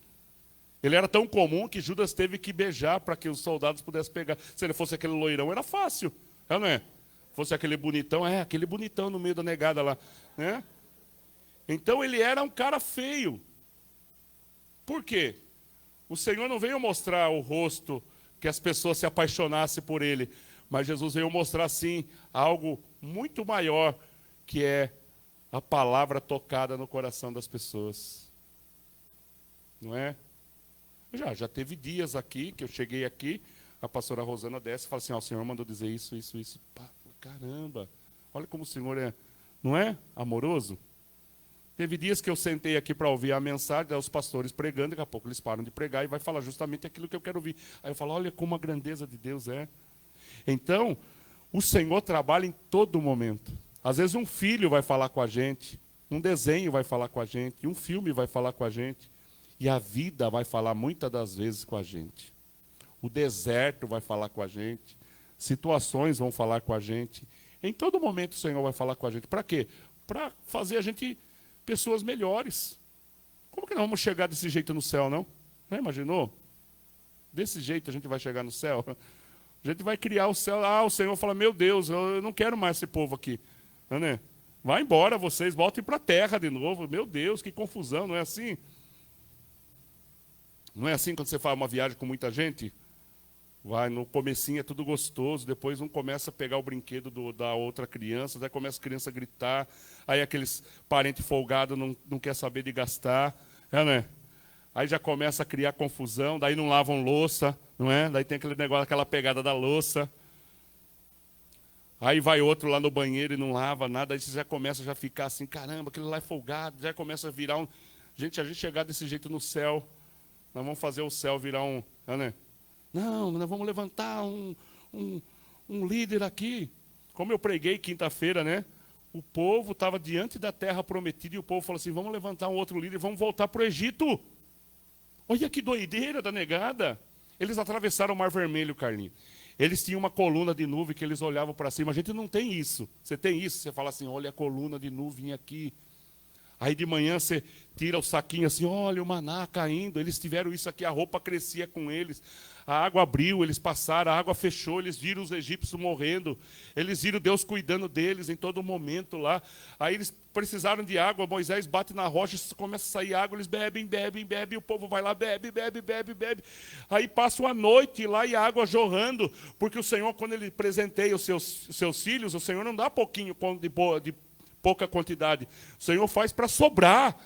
Ele era tão comum que Judas teve que beijar para que os soldados pudessem pegar. Se ele fosse aquele loirão, era fácil, não é? Fosse aquele bonitão, aquele bonitão no meio da negada lá, né? Então ele era um cara feio. Por quê? O Senhor não veio mostrar o rosto que as pessoas se apaixonassem por ele, mas Jesus veio mostrar, sim, algo muito maior, que é a palavra tocada no coração das pessoas. Não é? Já teve dias aqui, que eu cheguei aqui, a pastora Rosana desce e fala assim, o Senhor mandou dizer isso. Pá, caramba, olha como o Senhor é, não é? Amoroso. Teve dias que eu sentei aqui para ouvir a mensagem, daí os pastores pregando, daqui a pouco eles param de pregar e vai falar justamente aquilo que eu quero ouvir. Aí eu falo, olha como a grandeza de Deus é. Então, o Senhor trabalha em todo momento. Às vezes um filho vai falar com a gente, um desenho vai falar com a gente, um filme vai falar com a gente. E a vida vai falar muitas das vezes com a gente. O deserto vai falar com a gente. Situações vão falar com a gente. Em todo momento o Senhor vai falar com a gente. Para quê? Para fazer a gente pessoas melhores. Como que nós vamos chegar desse jeito no céu, não? Já imaginou? Desse jeito a gente vai chegar no céu? A gente vai criar o céu. O Senhor fala, meu Deus, eu não quero mais esse povo aqui. Né? Vai embora vocês, voltem para a terra de novo. Meu Deus, que confusão, não é assim? Não é assim quando você faz uma viagem com muita gente? Vai, no comecinho é tudo gostoso, depois um começa a pegar o brinquedo da outra criança, daí começa a criança a gritar, aí aqueles parentes folgados não quer saber de gastar, né? Aí já começa a criar confusão, daí não lavam louça, não é? Daí tem aquele negócio, aquela pegada da louça. Aí vai outro lá no banheiro e não lava nada, aí você já começa a ficar assim, caramba, aquele lá é folgado, já começa a virar um... Gente, a gente chegar desse jeito no céu... Nós vamos fazer o céu virar um... Né? Não, nós vamos levantar um líder aqui. Como eu preguei quinta-feira, né? O povo estava diante da terra prometida e o povo falou assim, vamos levantar um outro líder e vamos voltar para o Egito. Olha que doideira da negada. Eles atravessaram o Mar Vermelho, Carlinhos. Eles tinham uma coluna de nuvem que eles olhavam para cima. A gente não tem isso. Você tem isso? Você fala assim, olha a coluna de nuvem aqui. Aí de manhã você tira o saquinho assim, olha o maná caindo. Eles tiveram isso aqui, a roupa crescia com eles. A água abriu, eles passaram, a água fechou, eles viram os egípcios morrendo. Eles viram Deus cuidando deles em todo momento lá. Aí eles precisaram de água, Moisés bate na rocha, começa a sair água, eles bebem, e o povo vai lá, bebe. Aí passa uma noite lá e a água jorrando, porque o Senhor, quando Ele presenteia os seus filhos, o Senhor não dá pouquinho de pouca quantidade. O Senhor faz para sobrar.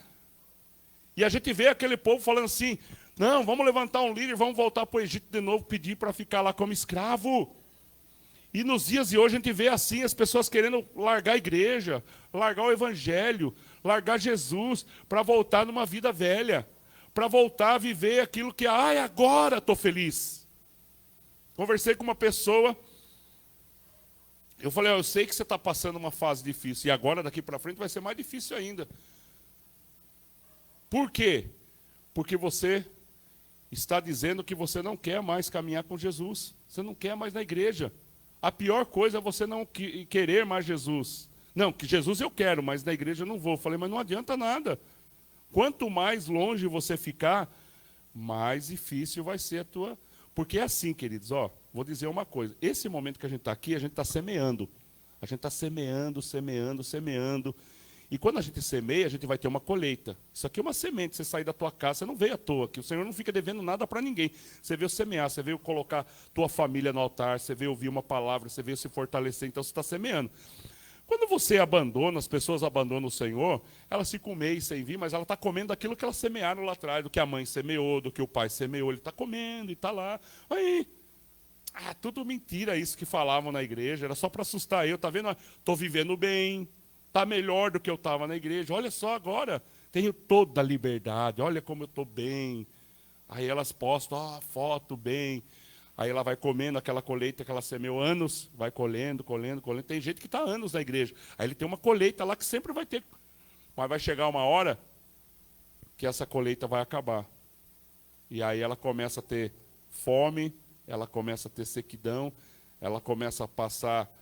E a gente vê aquele povo falando assim, não, vamos levantar um líder, vamos voltar para o Egito de novo, pedir para ficar lá como escravo. E nos dias de hoje a gente vê assim, as pessoas querendo largar a igreja, largar o evangelho, largar Jesus, para voltar numa vida velha, para voltar a viver aquilo que, agora estou feliz. Conversei com uma pessoa, eu falei, eu sei que você está passando uma fase difícil, e agora daqui para frente vai ser mais difícil ainda. Por quê? Porque você está dizendo que você não quer mais caminhar com Jesus. Você não quer mais na igreja. A pior coisa é você não querer mais Jesus. Não, que Jesus eu quero, mas na igreja eu não vou. Eu falei, mas não adianta nada. Quanto mais longe você ficar, mais difícil vai ser a tua... Porque é assim, queridos, vou dizer uma coisa. Esse momento que a gente está aqui, a gente está semeando. A gente está semeando. E quando a gente semeia, a gente vai ter uma colheita. Isso aqui é uma semente. Você sair da tua casa, você não veio à toa. Que o Senhor não fica devendo nada para ninguém. Você veio semear, você veio colocar tua família no altar, você veio ouvir uma palavra, você veio se fortalecer. Então você está semeando. Quando você abandona, as pessoas abandonam o Senhor, elas ficam um mês sem vir, mas ela está comendo aquilo que elas semearam lá atrás, do que a mãe semeou, do que o pai semeou. Ele está comendo e está lá. Aí, tudo mentira isso que falavam na igreja. Era só para assustar eu. Está vendo? Estou vivendo bem. Está melhor do que eu estava na igreja. Olha só agora, tenho toda a liberdade. Olha como eu estou bem. Aí elas postam, foto bem. Aí ela vai comendo aquela colheita que ela semeou anos, vai colhendo. Tem gente que está anos na igreja. Aí ele tem uma colheita lá que sempre vai ter. Mas vai chegar uma hora que essa colheita vai acabar. E aí ela começa a ter fome, ela começa a ter sequidão, ela começa a passar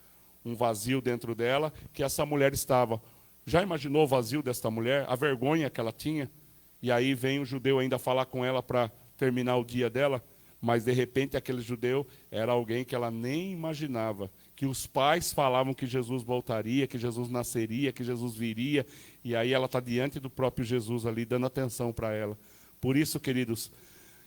um vazio dentro dela, que essa mulher estava. Já imaginou o vazio desta mulher? A vergonha que ela tinha? E aí vem o judeu ainda falar com ela para terminar o dia dela, mas de repente aquele judeu era alguém que ela nem imaginava, que os pais falavam que Jesus voltaria, que Jesus nasceria, que Jesus viria, e aí ela está diante do próprio Jesus ali, dando atenção para ela. Por isso, queridos,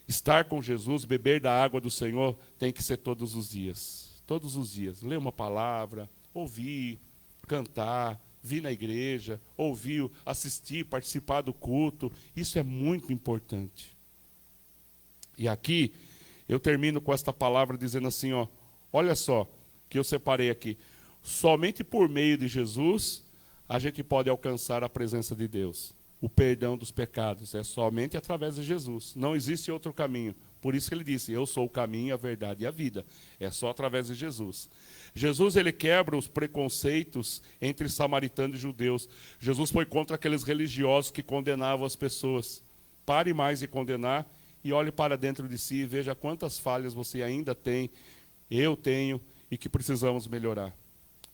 estar com Jesus, beber da água do Senhor, tem que ser todos os dias. Todos os dias, ler uma palavra, ouvir, cantar, vir na igreja, ouvir, assistir, participar do culto. Isso é muito importante. E aqui, eu termino com esta palavra dizendo assim, olha só, que eu separei aqui. Somente por meio de Jesus, a gente pode alcançar a presença de Deus. O perdão dos pecados é somente através de Jesus. Não existe outro caminho. Por isso que ele disse, eu sou o caminho, a verdade e a vida. É só através de Jesus. Jesus, ele quebra os preconceitos entre samaritanos e judeus. Jesus foi contra aqueles religiosos que condenavam as pessoas. Pare mais de condenar e olhe para dentro de si e veja quantas falhas você ainda tem, eu tenho, e que precisamos melhorar.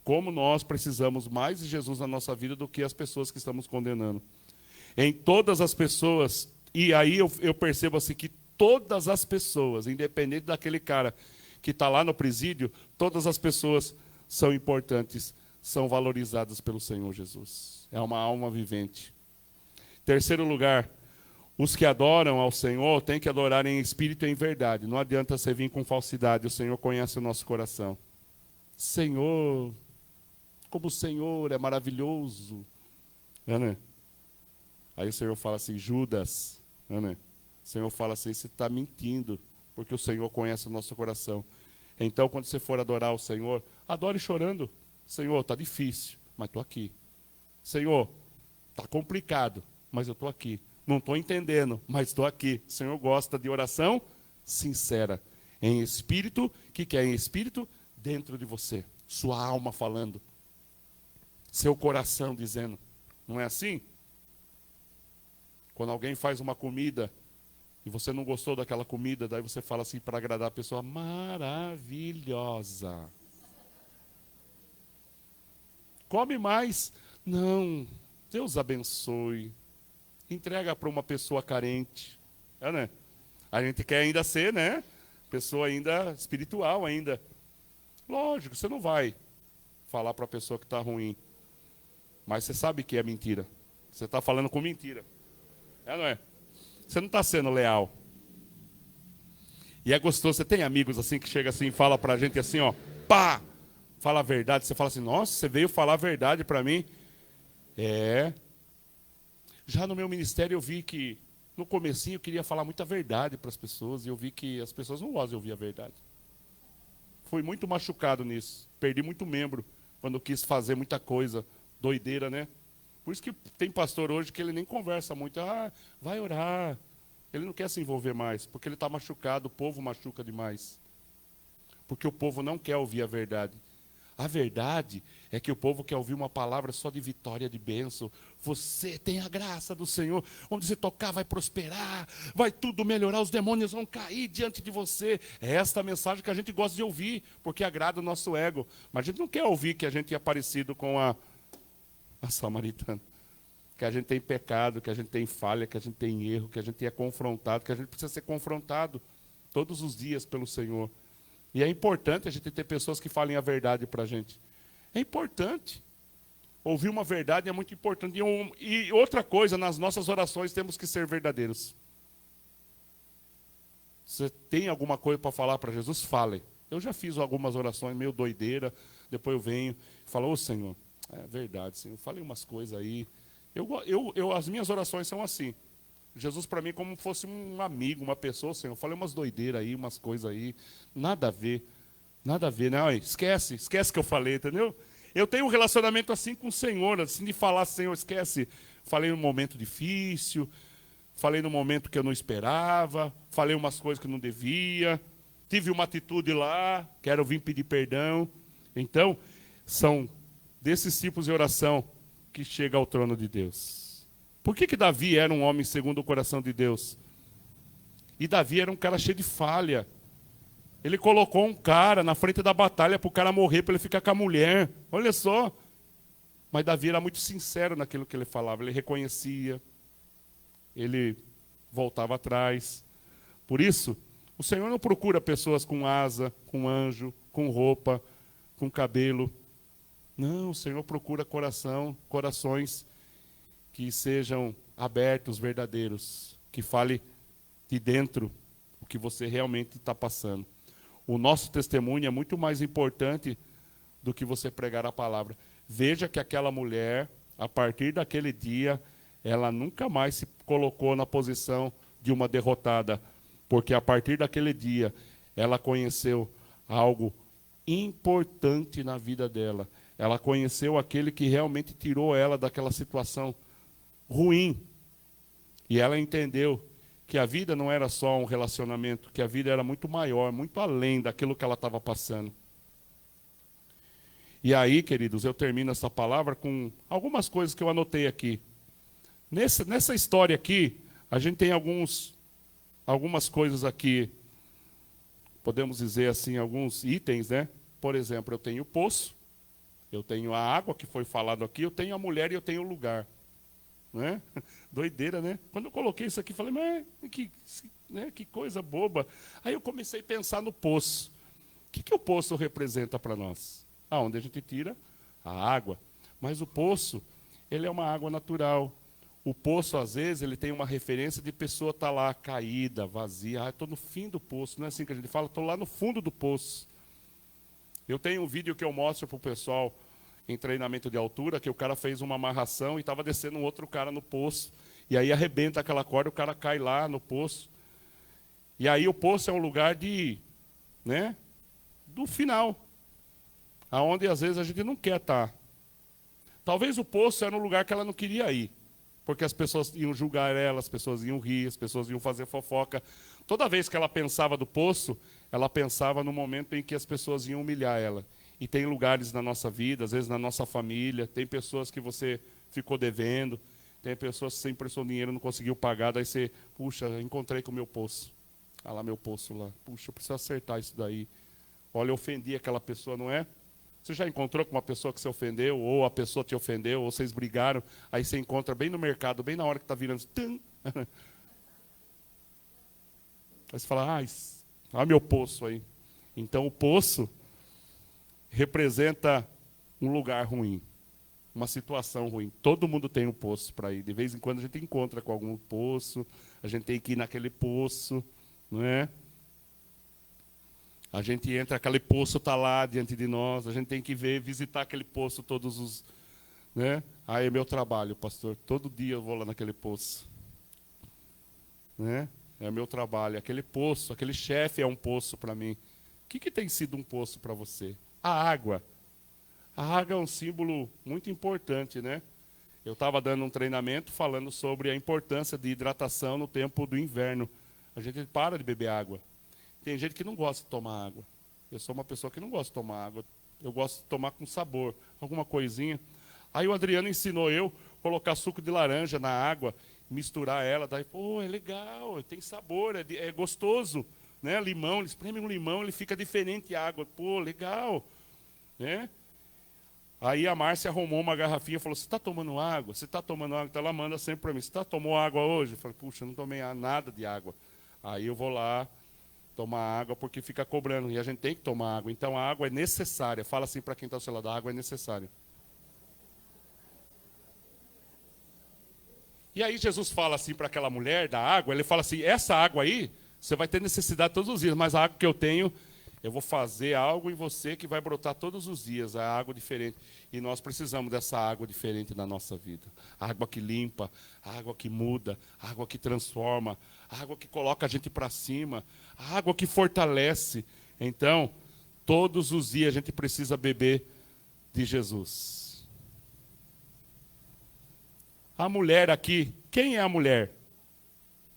Como nós precisamos mais de Jesus na nossa vida do que as pessoas que estamos condenando. Em todas as pessoas, e aí eu percebo assim que todas as pessoas, independente daquele cara que está lá no presídio, todas as pessoas são importantes, são valorizadas pelo Senhor Jesus. É uma alma vivente. Terceiro lugar, os que adoram ao Senhor têm que adorar em espírito e em verdade. Não adianta você vir com falsidade, o Senhor conhece o nosso coração. Senhor, como o Senhor é maravilhoso. Né? Aí o Senhor fala assim, Judas, né? O Senhor fala assim, você está mentindo, porque o Senhor conhece o nosso coração. Então, quando você for adorar o Senhor, adore chorando. Senhor, está difícil, mas estou aqui. Senhor, está complicado, mas eu estou aqui. Não estou entendendo, mas estou aqui. O Senhor gosta de oração sincera. Em espírito, o que é em espírito? Dentro de você. Sua alma falando. Seu coração dizendo. Não é assim? Quando alguém faz uma comida e você não gostou daquela comida, daí você fala assim para agradar a pessoa, maravilhosa. Come mais. Não, Deus abençoe. Entrega para uma pessoa carente. É, né? A gente quer ainda ser, né? Pessoa ainda espiritual ainda. Lógico, você não vai falar para a pessoa que está ruim. Mas você sabe que é mentira. Você está falando com mentira. É, não é? Você não está sendo leal. E é gostoso. Você tem amigos assim que chega assim e fala para a gente assim, ó. Pá! Fala a verdade. Você fala assim, nossa, você veio falar a verdade para mim. É. Já no meu ministério eu vi que no comecinho eu queria falar muita verdade para as pessoas. E eu vi que as pessoas não gostam de ouvir a verdade. Fui muito machucado nisso. Perdi muito membro quando eu quis fazer muita coisa. Doideira, né? Por isso que tem pastor hoje que ele nem conversa muito. Ah, vai orar. Ele não quer se envolver mais, porque ele está machucado, o povo machuca demais. Porque o povo não quer ouvir a verdade. A verdade é que o povo quer ouvir uma palavra só de vitória, de bênção. Você tem a graça do Senhor. Onde você tocar vai prosperar, vai tudo melhorar, os demônios vão cair diante de você. É esta a mensagem que a gente gosta de ouvir, porque agrada o nosso ego. Mas a gente não quer ouvir que a gente é parecido com a samaritana. Que a gente tem pecado, que a gente tem falha, que a gente tem erro, que a gente é confrontado, que a gente precisa ser confrontado todos os dias pelo Senhor. E é importante a gente ter pessoas que falem a verdade para a gente. É importante. Ouvir uma verdade é muito importante. E outra coisa, nas nossas orações temos que ser verdadeiros. Você tem alguma coisa para falar para Jesus? Fale. Eu já fiz algumas orações meio doideira, depois eu venho e falo, ô Senhor, é verdade, Senhor, falei umas coisas aí. As minhas orações são assim. Jesus para mim é como se fosse um amigo, uma pessoa, Senhor. Eu falei umas doideiras aí, umas coisas aí. Nada a ver. Nada a ver, não. Esquece que eu falei, entendeu? Eu tenho um relacionamento assim com o Senhor, assim de falar, Senhor, esquece. Falei num momento difícil, falei num momento que eu não esperava, falei umas coisas que não devia, tive uma atitude lá, quero vir pedir perdão. Então, são desses tipos de oração que chega ao trono de Deus. Por que Davi era um homem segundo o coração de Deus? E Davi era um cara cheio de falha. Ele colocou um cara na frente da batalha para o cara morrer, para ele ficar com a mulher. Olha só. Mas Davi era muito sincero naquilo que ele falava. Ele reconhecia. Ele voltava atrás. Por isso, o Senhor não procura pessoas com asa, com anjo, com roupa, com cabelo. Não, o Senhor procura corações que sejam abertos, verdadeiros, que fale de dentro o que você realmente está passando. O nosso testemunho é muito mais importante do que você pregar a palavra. Veja que aquela mulher, a partir daquele dia, ela nunca mais se colocou na posição de uma derrotada, porque a partir daquele dia, ela conheceu algo importante na vida dela. Ela conheceu aquele que realmente tirou ela daquela situação ruim. E ela entendeu que a vida não era só um relacionamento, que a vida era muito maior, muito além daquilo que ela estava passando. E aí, queridos, eu termino essa palavra com algumas coisas que eu anotei aqui. Nessa história aqui, a gente tem algumas coisas aqui, podemos dizer assim, alguns itens, né? Por exemplo, eu tenho o poço, eu tenho a água, que foi falado aqui, eu tenho a mulher e eu tenho o lugar. Né? Doideira, né? Quando eu coloquei isso aqui, falei, mas que coisa boba. Aí eu comecei a pensar no poço. O que o poço representa para nós? Onde a gente tira a água. Mas o poço, ele é uma água natural. O poço, às vezes, ele tem uma referência de pessoa estar lá caída, vazia. Estou no fim do poço. Não é assim que a gente fala? Estou lá no fundo do poço. Eu tenho um vídeo que eu mostro para o pessoal em treinamento de altura, que o cara fez uma amarração e estava descendo um outro cara no poço. E aí arrebenta aquela corda, o cara cai lá no poço. E aí o poço é um lugar do final, aonde às vezes a gente não quer estar. Talvez o poço era um lugar que ela não queria ir, porque as pessoas iam julgar ela, as pessoas iam rir, as pessoas iam fazer fofoca. Toda vez que ela pensava do poço, ela pensava no momento em que as pessoas iam humilhar ela. E tem lugares na nossa vida, às vezes na nossa família, tem pessoas que você ficou devendo, tem pessoas que você emprestou dinheiro e não conseguiu pagar, daí você, puxa, encontrei com o meu poço. Olha lá meu poço lá. Puxa, eu preciso acertar isso daí. Olha, eu ofendi aquela pessoa, não é? Você já encontrou com uma pessoa que se ofendeu, ou a pessoa te ofendeu, ou vocês brigaram, aí você encontra bem no mercado, bem na hora que está virando. Tum. Aí você fala, olha meu poço aí. Então o poço representa um lugar ruim, uma situação ruim. Todo mundo tem um poço para ir. De vez em quando a gente encontra com algum poço, a gente tem que ir naquele poço, não é? A gente entra, aquele poço está lá diante de nós, a gente tem que visitar aquele poço todos os... Né? Aí é meu trabalho, pastor. Todo dia eu vou lá naquele poço. Né? É meu trabalho. Aquele poço, aquele chefe é um poço para mim. O que tem sido um poço para você? A água. A água é um símbolo muito importante, né? Eu estava dando um treinamento falando sobre a importância de hidratação no tempo do inverno. A gente para de beber água. Tem gente que não gosta de tomar água. Eu sou uma pessoa que não gosta de tomar água. Eu gosto de tomar com sabor, alguma coisinha. Aí o Adriano ensinou eu a colocar suco de laranja na água, misturar ela. Daí, pô, é legal, tem sabor, é gostoso. Né? Limão, ele espreme um limão, ele fica diferente a água. Pô, legal. Né? Aí a Márcia arrumou uma garrafinha e falou, você está tomando água? Você está tomando água? Então ela manda sempre para mim, você tomou água hoje? Eu falei, puxa, eu não tomei nada de água. Aí eu vou lá tomar água porque fica cobrando. E a gente tem que tomar água. Então a água é necessária. Fala assim para quem está ao seu lado, a água é necessária. E aí Jesus fala assim para aquela mulher da água, ele fala assim, essa água aí, você vai ter necessidade todos os dias, mas a água que eu tenho, eu vou fazer algo em você que vai brotar todos os dias, a água diferente. E nós precisamos dessa água diferente na nossa vida. A água que limpa, a água que muda, a água que transforma, a água que coloca a gente para cima, a água que fortalece. Então, todos os dias a gente precisa beber de Jesus. A mulher aqui, quem é a mulher?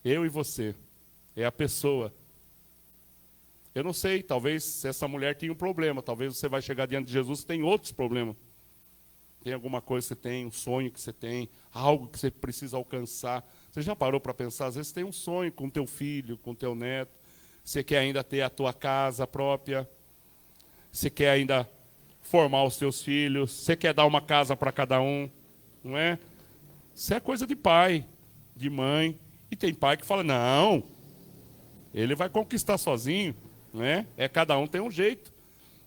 Eu e você. É a pessoa. Eu não sei, talvez essa mulher tenha um problema. Talvez você vai chegar diante de Jesus e tem outros problemas. Tem alguma coisa que você tem, um sonho que você tem, algo que você precisa alcançar. Você já parou para pensar? Às vezes você tem um sonho com teu filho, com teu neto. Você quer ainda ter a tua casa própria. Você quer ainda formar os teus filhos. Você quer dar uma casa para cada um. Não é? Isso é coisa de pai, de mãe. E tem pai que fala, não, ele vai conquistar sozinho. Né? Cada um tem um jeito.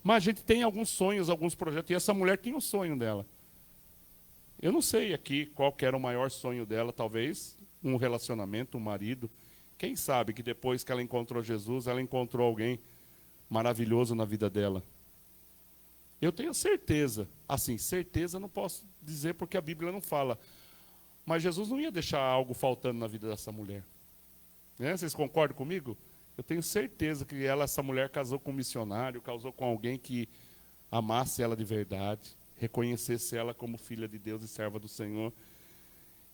Mas a gente tem alguns sonhos, alguns projetos. E essa mulher tinha um sonho dela. Eu não sei aqui qual que era o maior sonho dela. Talvez um relacionamento, um marido. Quem sabe que depois que ela encontrou Jesus, ela encontrou alguém maravilhoso na vida dela. Eu tenho certeza. Assim, certeza não posso dizer porque a Bíblia não fala. Mas Jesus não ia deixar algo faltando na vida dessa mulher. Né? Vocês concordam comigo? Eu tenho certeza que essa mulher casou com um missionário, casou com alguém que amasse ela de verdade, reconhecesse ela como filha de Deus e serva do Senhor.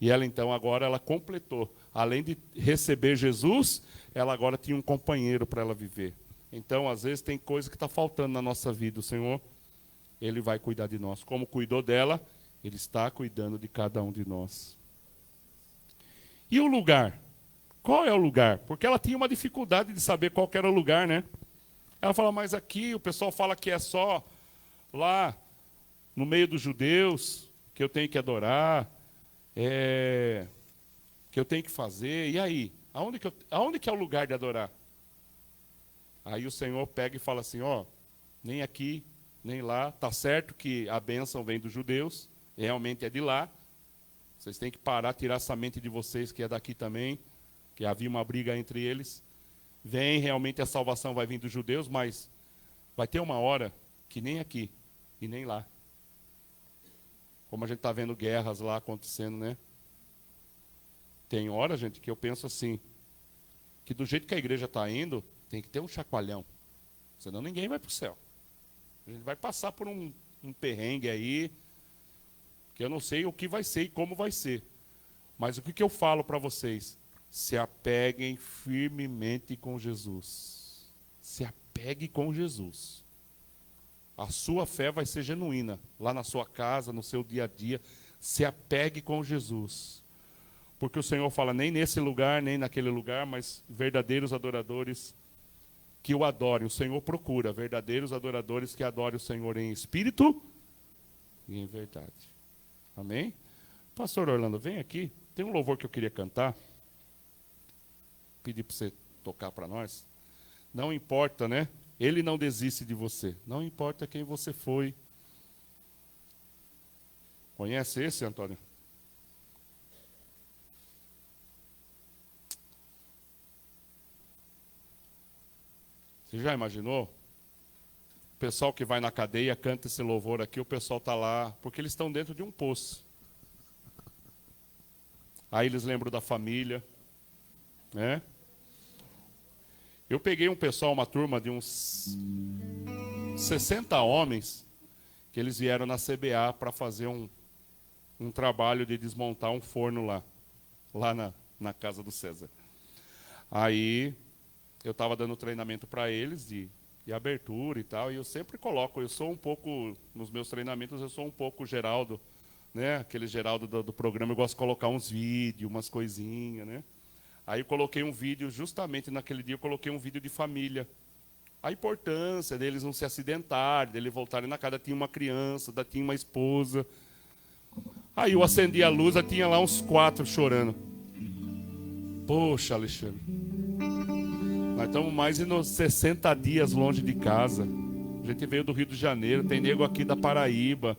E ela então agora ela completou. Além de receber Jesus, ela agora tinha um companheiro para ela viver. Então, às vezes, tem coisa que está faltando na nossa vida. O Senhor, Ele vai cuidar de nós. Como cuidou dela, Ele está cuidando de cada um de nós. E o lugar? Qual é o lugar? Porque ela tinha uma dificuldade de saber qual que era o lugar, né? Ela fala, mas aqui o pessoal fala que é só lá no meio dos judeus que eu tenho que adorar, que eu tenho que fazer. E aí? Aonde que é o lugar de adorar? Aí o Senhor pega e fala assim, ó, nem aqui, nem lá. Tá certo que a bênção vem dos judeus, realmente é de lá. Vocês têm que parar, tirar essa mente de vocês que é daqui também, que havia uma briga entre eles. Vem, realmente a salvação vai vir dos judeus, mas vai ter uma hora que nem aqui e nem lá. Como a gente está vendo guerras lá acontecendo, né? Tem hora, gente, que eu penso assim, que do jeito que a igreja está indo, tem que ter um chacoalhão. Senão ninguém vai para o céu. A gente vai passar por um perrengue aí, que eu não sei o que vai ser e como vai ser. Mas o que eu falo para vocês? Se apeguem firmemente com Jesus. Se apegue com Jesus. A sua fé vai ser genuína. Lá na sua casa, no seu dia a dia. Se apegue com Jesus. Porque o Senhor fala, nem nesse lugar, nem naquele lugar, mas verdadeiros adoradores que o adorem. O Senhor procura verdadeiros adoradores que adorem o Senhor em espírito e em verdade. Amém? Pastor Orlando, vem aqui. Tem um louvor que eu queria cantar. Pedir para você tocar para nós. Não importa, né? Ele não desiste de você. Não importa quem você foi. Conhece esse, Antônio? Você já imaginou? O pessoal que vai na cadeia canta esse louvor aqui, o pessoal está lá, porque eles estão dentro de um poço. Aí eles lembram da família, né? Eu peguei um pessoal, uma turma de uns 60 homens, que eles vieram na CBA para fazer um trabalho de desmontar um forno lá na casa do César. Aí eu estava dando treinamento para eles de abertura e tal, e eu sempre coloco, eu sou um pouco, nos meus treinamentos, eu sou um pouco Geraldo, né? Aquele Geraldo do programa, eu gosto de colocar uns vídeos, umas coisinhas, né? Aí eu coloquei um vídeo, justamente naquele dia eu coloquei um vídeo de família. A importância deles não se acidentarem, deles voltarem na casa, tinha uma criança, tinha uma esposa. Aí eu acendi a luz, tinha lá uns 4 chorando. Poxa, Alexandre, nós estamos mais de 60 dias longe de casa. A gente veio do Rio de Janeiro, tem nego aqui da Paraíba.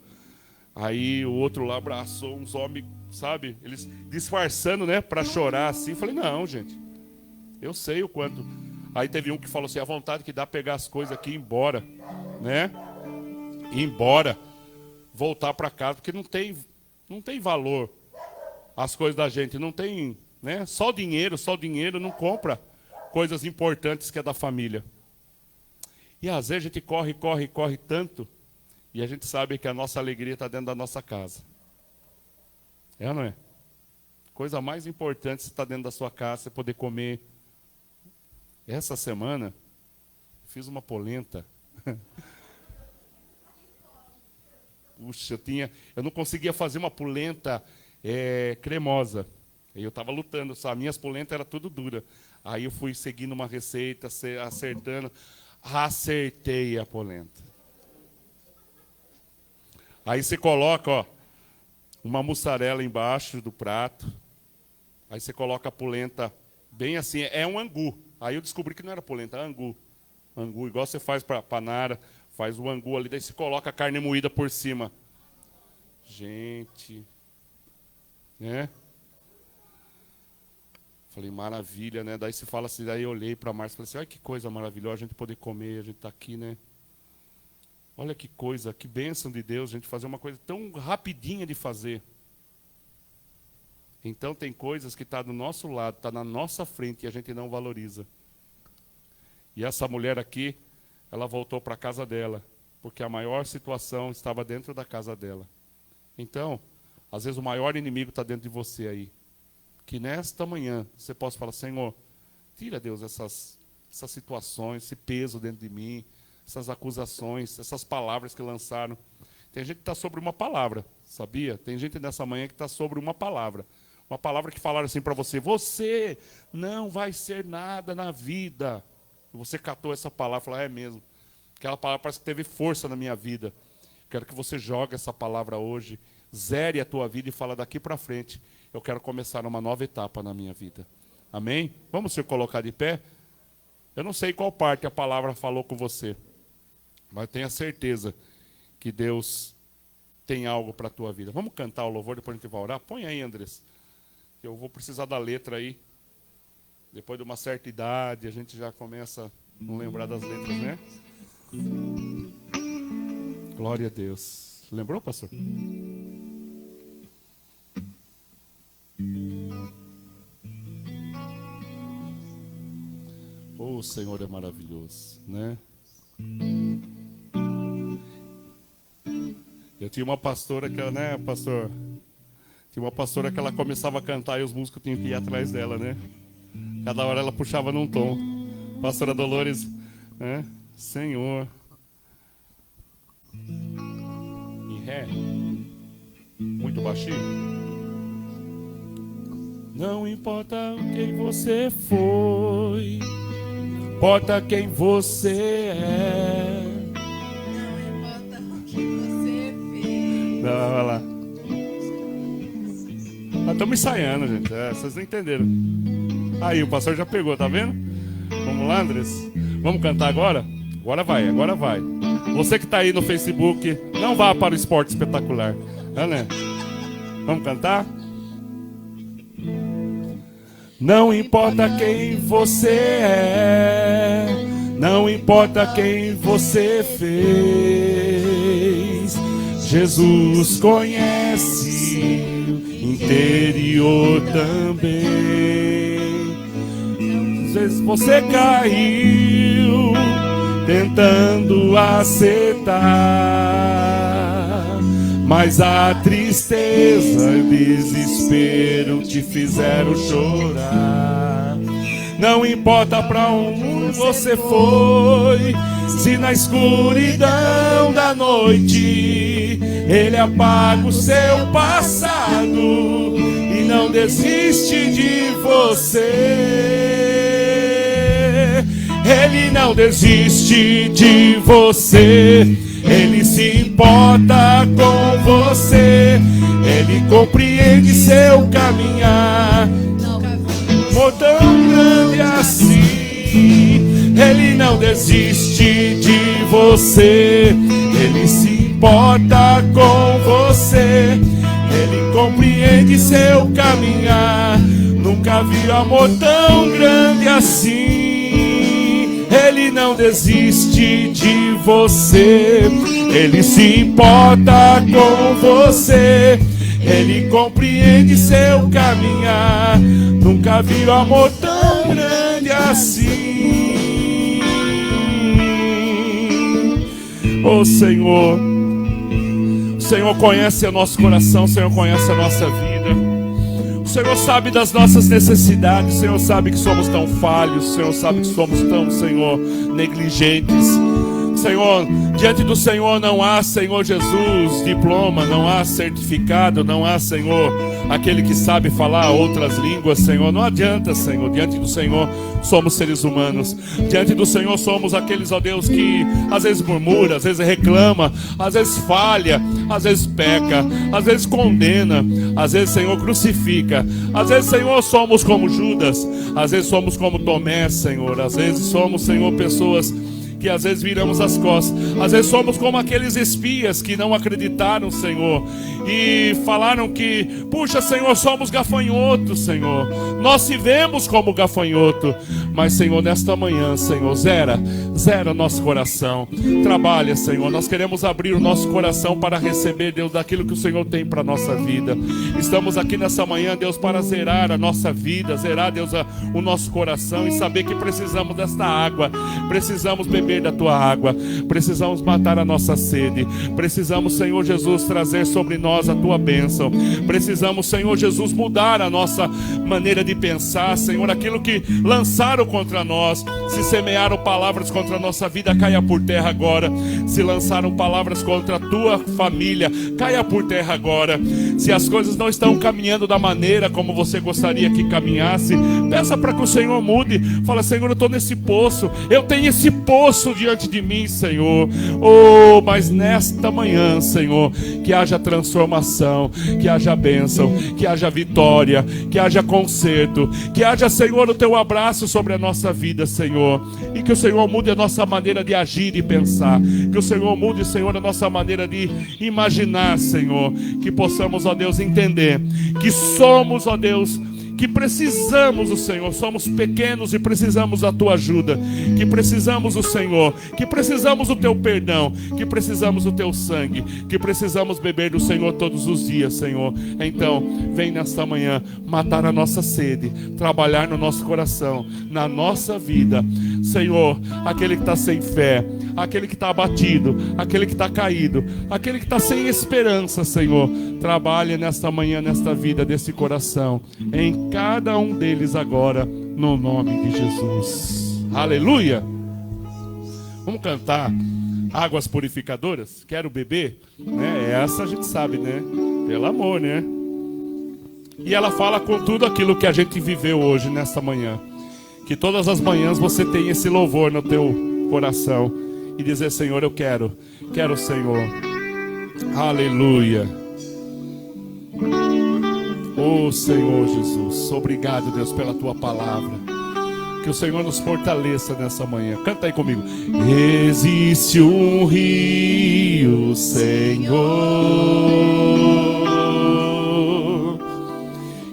Aí o outro lá abraçou uns homens, sabe? Eles disfarçando, né? Para chorar assim. Eu falei, não, gente. Eu sei o quanto. Aí teve um que falou assim, a vontade que dá pegar as coisas aqui e ir embora. Né? Ir embora. Voltar para casa, porque não tem valor as coisas da gente. Não tem, né? Só dinheiro não compra coisas importantes que é da família. E às vezes a gente corre tanto, e a gente sabe que a nossa alegria está dentro da nossa casa. É ou não é? Coisa mais importante se está dentro da sua casa, você poder comer. Essa semana, fiz uma polenta. Puxa, eu não conseguia fazer uma polenta cremosa. Eu estava lutando, sabe? Minhas polentas eram tudo dura. Aí eu fui seguindo uma receita, acertando. Acertei a polenta. Aí você coloca, ó, uma mussarela embaixo do prato. Aí você coloca a polenta bem assim, é um angu. Aí eu descobri que não era polenta, era angu. Angu, igual você faz para panara, faz o angu ali, daí você coloca a carne moída por cima. Gente, né? Falei, maravilha, né? Daí você fala assim, daí eu olhei para a Márcia e falei assim, olha que coisa maravilhosa a gente poder comer, a gente está aqui, né? Olha que coisa, que bênção de Deus, a gente fazer uma coisa tão rapidinha de fazer. Então tem coisas que estão do nosso lado, está na nossa frente e a gente não valoriza. E essa mulher aqui, ela voltou para a casa dela, porque a maior situação estava dentro da casa dela. Então, às vezes o maior inimigo está dentro de você aí. Que nesta manhã você possa falar, Senhor, tira, Deus, essas situações, esse peso dentro de mim, essas acusações, essas palavras que lançaram. Tem gente que está sobre uma palavra, sabia? Tem gente nessa manhã que está sobre uma palavra. Uma palavra que falaram assim para você, você não vai ser nada na vida. E você catou essa palavra e falou, é mesmo. Aquela palavra parece que teve força na minha vida. Quero que você jogue essa palavra hoje, zere a tua vida e fala daqui para frente. Eu quero começar uma nova etapa na minha vida. Amém? Vamos se colocar de pé? Eu não sei qual parte a palavra falou com você, mas tenha certeza que Deus tem algo para a tua vida. Vamos cantar o louvor, depois a gente vai orar? Põe aí, Andrés. Eu vou precisar da letra aí. Depois de uma certa idade, a gente já começa a não lembrar das letras, né? Glória a Deus. Lembrou, pastor? O Senhor é maravilhoso, né? Eu tinha uma pastora que, né, pastor? Tinha uma pastora que ela começava a cantar e os músicos tinham que ir atrás dela, né? Cada hora ela puxava num tom. Pastora Dolores, né? Senhor. Em ré. Muito baixinho. Não importa quem você foi, importa quem você é. Não importa o que você fez. Não, olha lá. Estamos ensaiando, gente. Vocês não entenderam. Aí, o pastor já pegou, tá vendo? Vamos lá, Andrés? Vamos cantar agora? Agora vai, agora vai. Você que está aí no Facebook, não vá para o Esporte Espetacular. Né? Vamos cantar? Não importa quem você é, não importa quem você fez, Jesus conhece o interior também. Às vezes você caiu tentando acertar, mas a tristeza e o desespero te fizeram chorar. Não importa pra onde você foi, se na escuridão da noite Ele apaga o seu passado e não desiste de você. Ele não desiste de você. Ele se importa com você. Ele compreende seu caminhar. Por tão grande assim, Ele não desiste de você. Ele se importa com você. Ele compreende seu caminhar. Nunca vi amor tão grande assim. Ele não desiste de você. Ele se importa com você. Ele compreende seu caminhar. Nunca vi amor tão grande assim. Oh Senhor, o Senhor conhece o nosso coração, o Senhor conhece a nossa vida. O Senhor sabe das nossas necessidades, o Senhor sabe que somos tão falhos, o Senhor sabe que somos tão, Senhor, negligentes. Senhor, diante do Senhor não há, Senhor Jesus, diploma, não há certificado, não há, Senhor, aquele que sabe falar outras línguas, Senhor. Não adianta, Senhor, diante do Senhor somos seres humanos. Diante do Senhor somos aqueles, ó Deus, que às vezes murmura, às vezes reclama, às vezes falha, às vezes peca, às vezes condena, às vezes, Senhor, crucifica. Às vezes, Senhor, somos como Judas, às vezes somos como Tomé, Senhor. Às vezes somos, Senhor, pessoas que às vezes viramos as costas. Às vezes somos como aqueles espias que não acreditaram, Senhor, e falaram que, puxa, Senhor, somos gafanhotos, Senhor. Nós se vemos como gafanhoto. Mas, Senhor, nesta manhã, Senhor, zera nosso coração. Trabalha, Senhor. Nós queremos abrir o nosso coração para receber, Deus, daquilo que o Senhor tem para a nossa vida. Estamos aqui nessa manhã, Deus, para zerar a nossa vida, zerar, Deus, o nosso coração e saber que precisamos desta água. Precisamos beber da tua água. Precisamos matar a nossa sede. Precisamos, Senhor Jesus, trazer sobre nós a tua bênção. Precisamos, Senhor Jesus, mudar a nossa maneira de pensar, Senhor. Aquilo que lançaram contra nós, se semearam palavras contra a nossa vida, caia por terra agora. Se lançaram palavras contra a tua família, caia por terra agora. Se as coisas não estão caminhando da maneira como você gostaria que caminhasse, peça para que o Senhor mude. Fala, Senhor, eu estou nesse poço, eu tenho esse poço diante de mim, Senhor. Oh, mas nesta manhã, Senhor, que haja transformação, que haja bênção, que haja vitória, que haja conserto, que haja, Senhor, o teu abraço sobre a nossa vida, Senhor. E que o Senhor mude a nossa maneira de agir e pensar. Que o Senhor mude, Senhor, a nossa maneira de imaginar, Senhor. Que possamos, ó Deus, entender que somos, ó Deus, que precisamos do Senhor, somos pequenos e precisamos da tua ajuda, que precisamos do Senhor, que precisamos do teu perdão, que precisamos do teu sangue, que precisamos beber do Senhor todos os dias, Senhor. Então, vem nesta manhã matar a nossa sede, trabalhar no nosso coração, na nossa vida, Senhor. Aquele que está sem fé, aquele que está abatido, aquele que está caído, aquele que está sem esperança, Senhor, trabalhe nesta manhã, nesta vida desse coração, em cada um deles agora, no nome de Jesus. Aleluia. Vamos cantar Águas Purificadoras? Quero beber, né? Essa a gente sabe, né? Pelo amor, né? E ela fala com tudo aquilo que a gente viveu hoje, nesta manhã. Que todas as manhãs você tenha esse louvor no teu coração e dizer: Senhor, eu quero o Senhor. Aleluia. Oh Senhor Jesus, obrigado, Deus, pela tua palavra. Que o Senhor nos fortaleça nessa manhã. Canta aí comigo. Existe um rio, Senhor,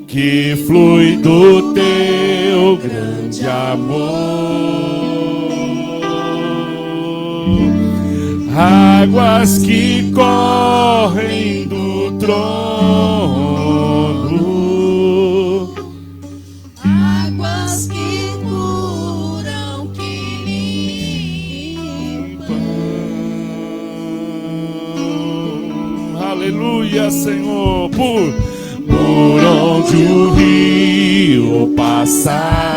que flui do teu grande amor. Águas que correm do trono, Águas que curam, que limpam. aleluia, Senhor, por onde o rio passar,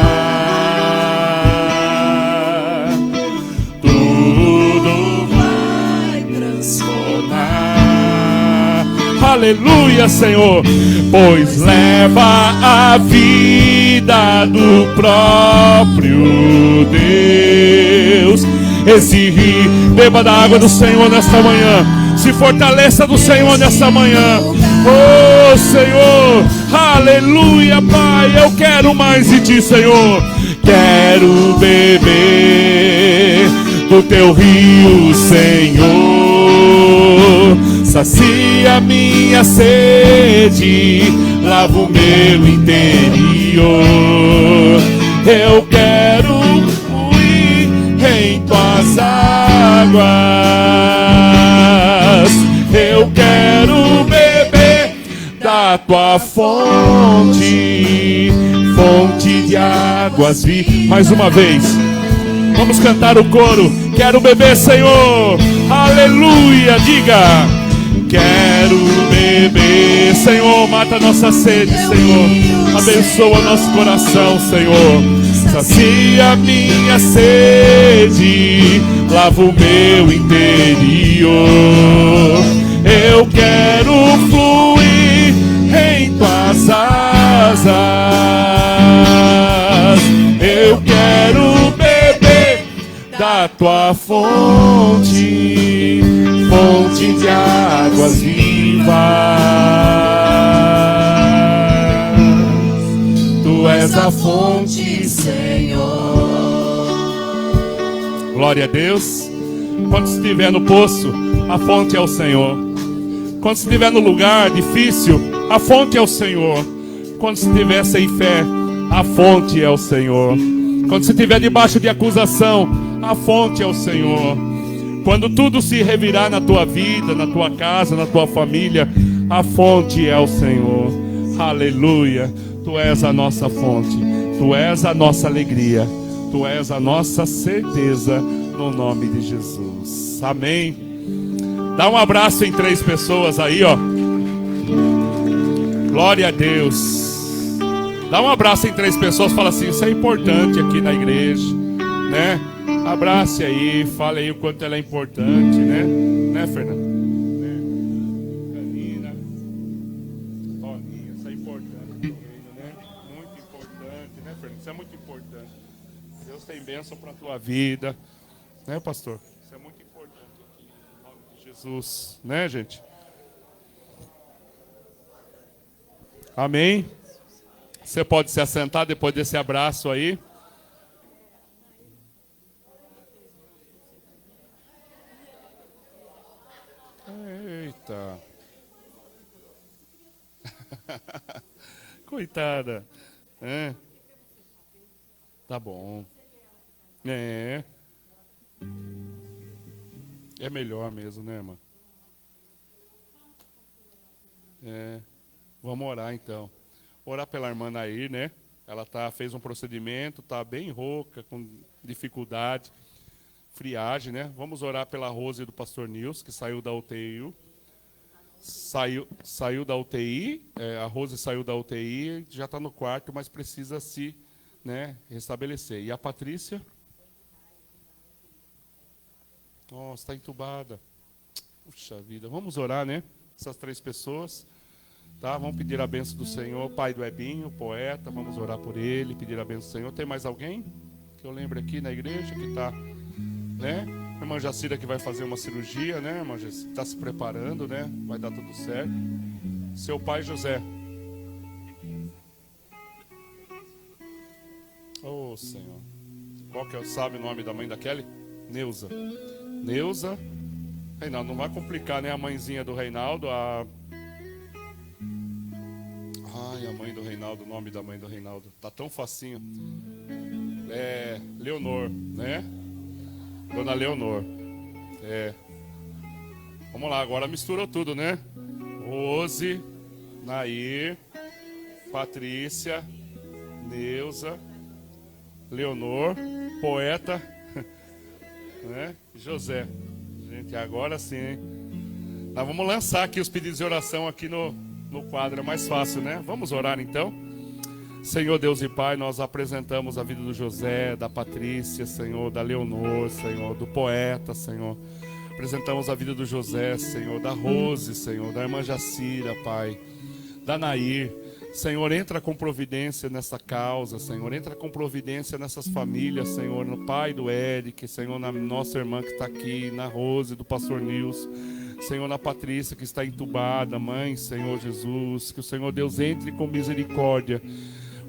tudo Vai transformar. aleluia, Senhor, pois leva a vida do próprio Deus. Esse rio, beba da água do Senhor nesta manhã. Se fortaleça do Senhor nesta manhã. Oh Senhor, aleluia, Pai. Eu quero mais de ti, Senhor. Quero beber do teu rio, Senhor. Sacia minha sede, lava o meu interior. Eu quero fluir em tuas águas. Eu quero beber da tua fonte, fonte de águas vivas. Mais uma vez, vamos cantar o coro. Quero beber, Senhor. Aleluia, diga. Quero beber, Senhor, mata a nossa sede, Senhor. Abençoa nosso coração, Senhor. Sacia minha sede, lava o meu interior. Eu quero fluir em tuas asas. Eu quero beber da tua fonte, fonte de águas vivas. Tu és a fonte, Senhor. Glória a Deus. Quando estiver no poço, a fonte é o Senhor. Quando estiver no lugar difícil, a fonte é o Senhor. Quando estiver sem fé, a fonte é o Senhor. Quando você estiver debaixo de acusação, a fonte é o Senhor. Quando tudo se revirar na tua vida, na tua casa, na tua família, a fonte é o Senhor. Aleluia. Tu és a nossa fonte. Tu és a nossa alegria. Tu és a nossa certeza, no nome de Jesus. Amém. Dá um abraço em 3 pessoas aí, ó. Glória a Deus. Dá um abraço em 3 pessoas. Fala assim: isso é importante aqui na igreja, né? Abrace aí, fale aí o quanto ela é importante, né? Né, Fernanda? Né? Canina, Toninha, isso é importante, né? Muito importante, né, Fernanda? Isso é muito importante. Deus tem bênção para a tua vida, né, pastor? Isso é muito importante aqui, em nome de Jesus, né, gente? Amém? Você pode se assentar depois desse abraço aí. Eita. Coitada. É. Tá bom. É. É melhor mesmo, né, irmã? É. Vamos orar então. Orar pela irmã Nair, né? Ela fez um procedimento, tá bem rouca, com dificuldade, friagem, né? Vamos orar pela Rose do pastor Nils, que saiu da UTI. Saiu da UTI, a Rose saiu da UTI, já está no quarto, mas precisa se, né, restabelecer. E a Patrícia? Nossa, está entubada. Puxa vida, vamos orar, né? Essas 3 pessoas. Tá? Vamos pedir a bênção do Senhor. Pai do Ebinho, poeta, vamos orar por ele, pedir a bênção do Senhor. Tem mais alguém que eu lembro aqui na igreja que está, né? A irmã Jacira que vai fazer uma cirurgia, né? A irmã Jacira está se preparando, né? Vai dar tudo certo. Seu pai José. Oh, Senhor. Qual que é, sabe o nome da mãe da Kelly? Neuza. Neuza. Reinaldo, não vai complicar, né? A mãezinha do Reinaldo, a mãe do Reinaldo, o nome da mãe do Reinaldo. Tá tão facinho. É Leonor, né? Dona Leonor. Vamos lá, agora misturou tudo, né? Rose, Nair, Patrícia, Neuza, Leonor, poeta, né? José. Gente, agora sim, hein? Nós vamos lançar aqui os pedidos de oração aqui no quadro, é mais fácil, né? Vamos orar então. Senhor Deus e Pai, nós apresentamos a vida do José, da Patrícia, Senhor, da Leonor, Senhor, do poeta, Senhor. Apresentamos a vida do José, Senhor, da Rose, Senhor, da irmã Jacira, Pai, da Nair. Senhor, entra com providência nessa causa, Senhor, entra com providência nessas famílias, Senhor, no pai do Eric, Senhor, na nossa irmã que está aqui, na Rose, do pastor Nilson, Senhor, na Patrícia que está entubada, mãe, Senhor Jesus, que o Senhor Deus entre com misericórdia.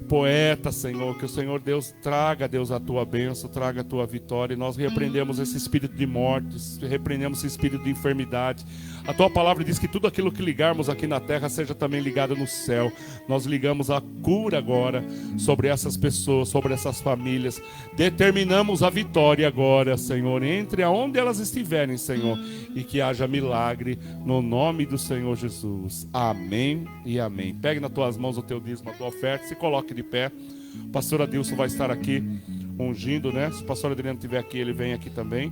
Poeta, Senhor, que o Senhor Deus traga, Deus, a tua bênção, traga a tua vitória, e nós repreendemos esse espírito de morte, repreendemos esse espírito de enfermidade. A tua palavra diz que tudo aquilo que ligarmos aqui na terra seja também ligado no céu. Nós ligamos a cura agora sobre essas pessoas, sobre essas famílias. Determinamos a vitória agora, Senhor, entre aonde elas estiverem, Senhor, e que haja milagre no nome do Senhor Jesus. Amém e amém. Pegue nas tuas mãos o teu dízimo, a tua oferta, se coloque de pé. O pastor Adilson vai estar aqui ungindo, né? Se o pastor Adriano estiver aqui, ele vem aqui também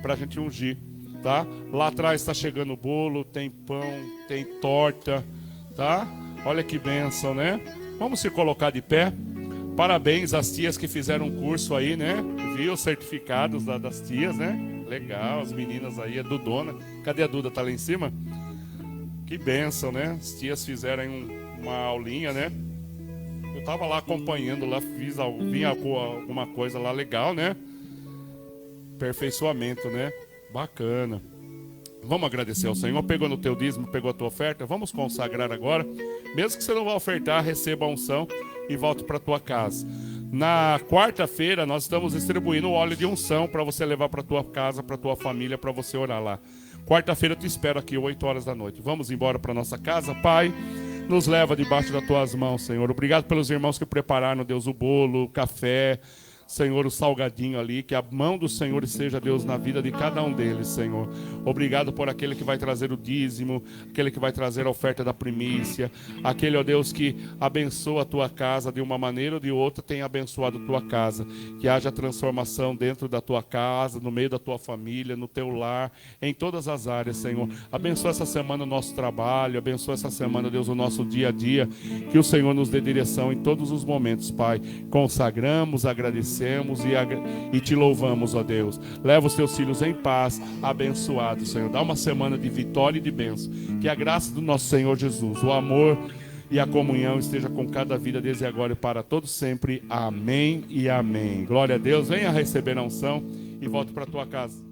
para a gente ungir. Tá? Lá atrás está chegando o bolo, tem pão, tem torta, tá? Olha que bênção, né? Vamos se colocar de pé. Parabéns às tias que fizeram um curso aí, né? Viu os certificados das tias, né? Legal, as meninas aí, a Dudona. Cadê a Duda? Tá lá em cima? Que bênção, né? As tias fizeram aí uma aulinha, né? Eu tava lá acompanhando, lá vinha alguma coisa lá legal, né? Aperfeiçoamento, né? Bacana. Vamos agradecer ao Senhor. Pegou no teu dízimo, pegou a tua oferta. Vamos consagrar agora. Mesmo que você não vá ofertar, receba a unção e volte para a tua casa. Na quarta-feira nós estamos distribuindo o óleo de unção para você levar para a tua casa, para a tua família, para você orar lá. Quarta-feira eu te espero aqui, 8 horas da noite. Vamos embora para nossa casa, Pai. Nos leva debaixo das tuas mãos, Senhor. Obrigado pelos irmãos que prepararam, Deus, o bolo, o café, Senhor, o salgadinho ali, que a mão do Senhor esteja, Deus, na vida de cada um deles, Senhor. Obrigado por aquele que vai trazer o dízimo, aquele que vai trazer a oferta da primícia, aquele, ó Deus, que abençoa a tua casa de uma maneira ou de outra, tem abençoado a tua casa. Que haja transformação dentro da tua casa, no meio da tua família, no teu lar, em todas as áreas, Senhor. Abençoa essa semana o nosso trabalho, abençoa essa semana, Deus, o nosso dia a dia. Que o Senhor nos dê direção em todos os momentos, Pai. Consagramos, agradecemos e te louvamos, ó Deus. Leva os teus filhos em paz, abençoados, Senhor. Dá uma semana de vitória e de bênção. Que a graça do nosso Senhor Jesus, o amor e a comunhão esteja com cada vida desde agora e para todos sempre. Amém e amém. Glória a Deus. Venha receber a unção e volte para a tua casa.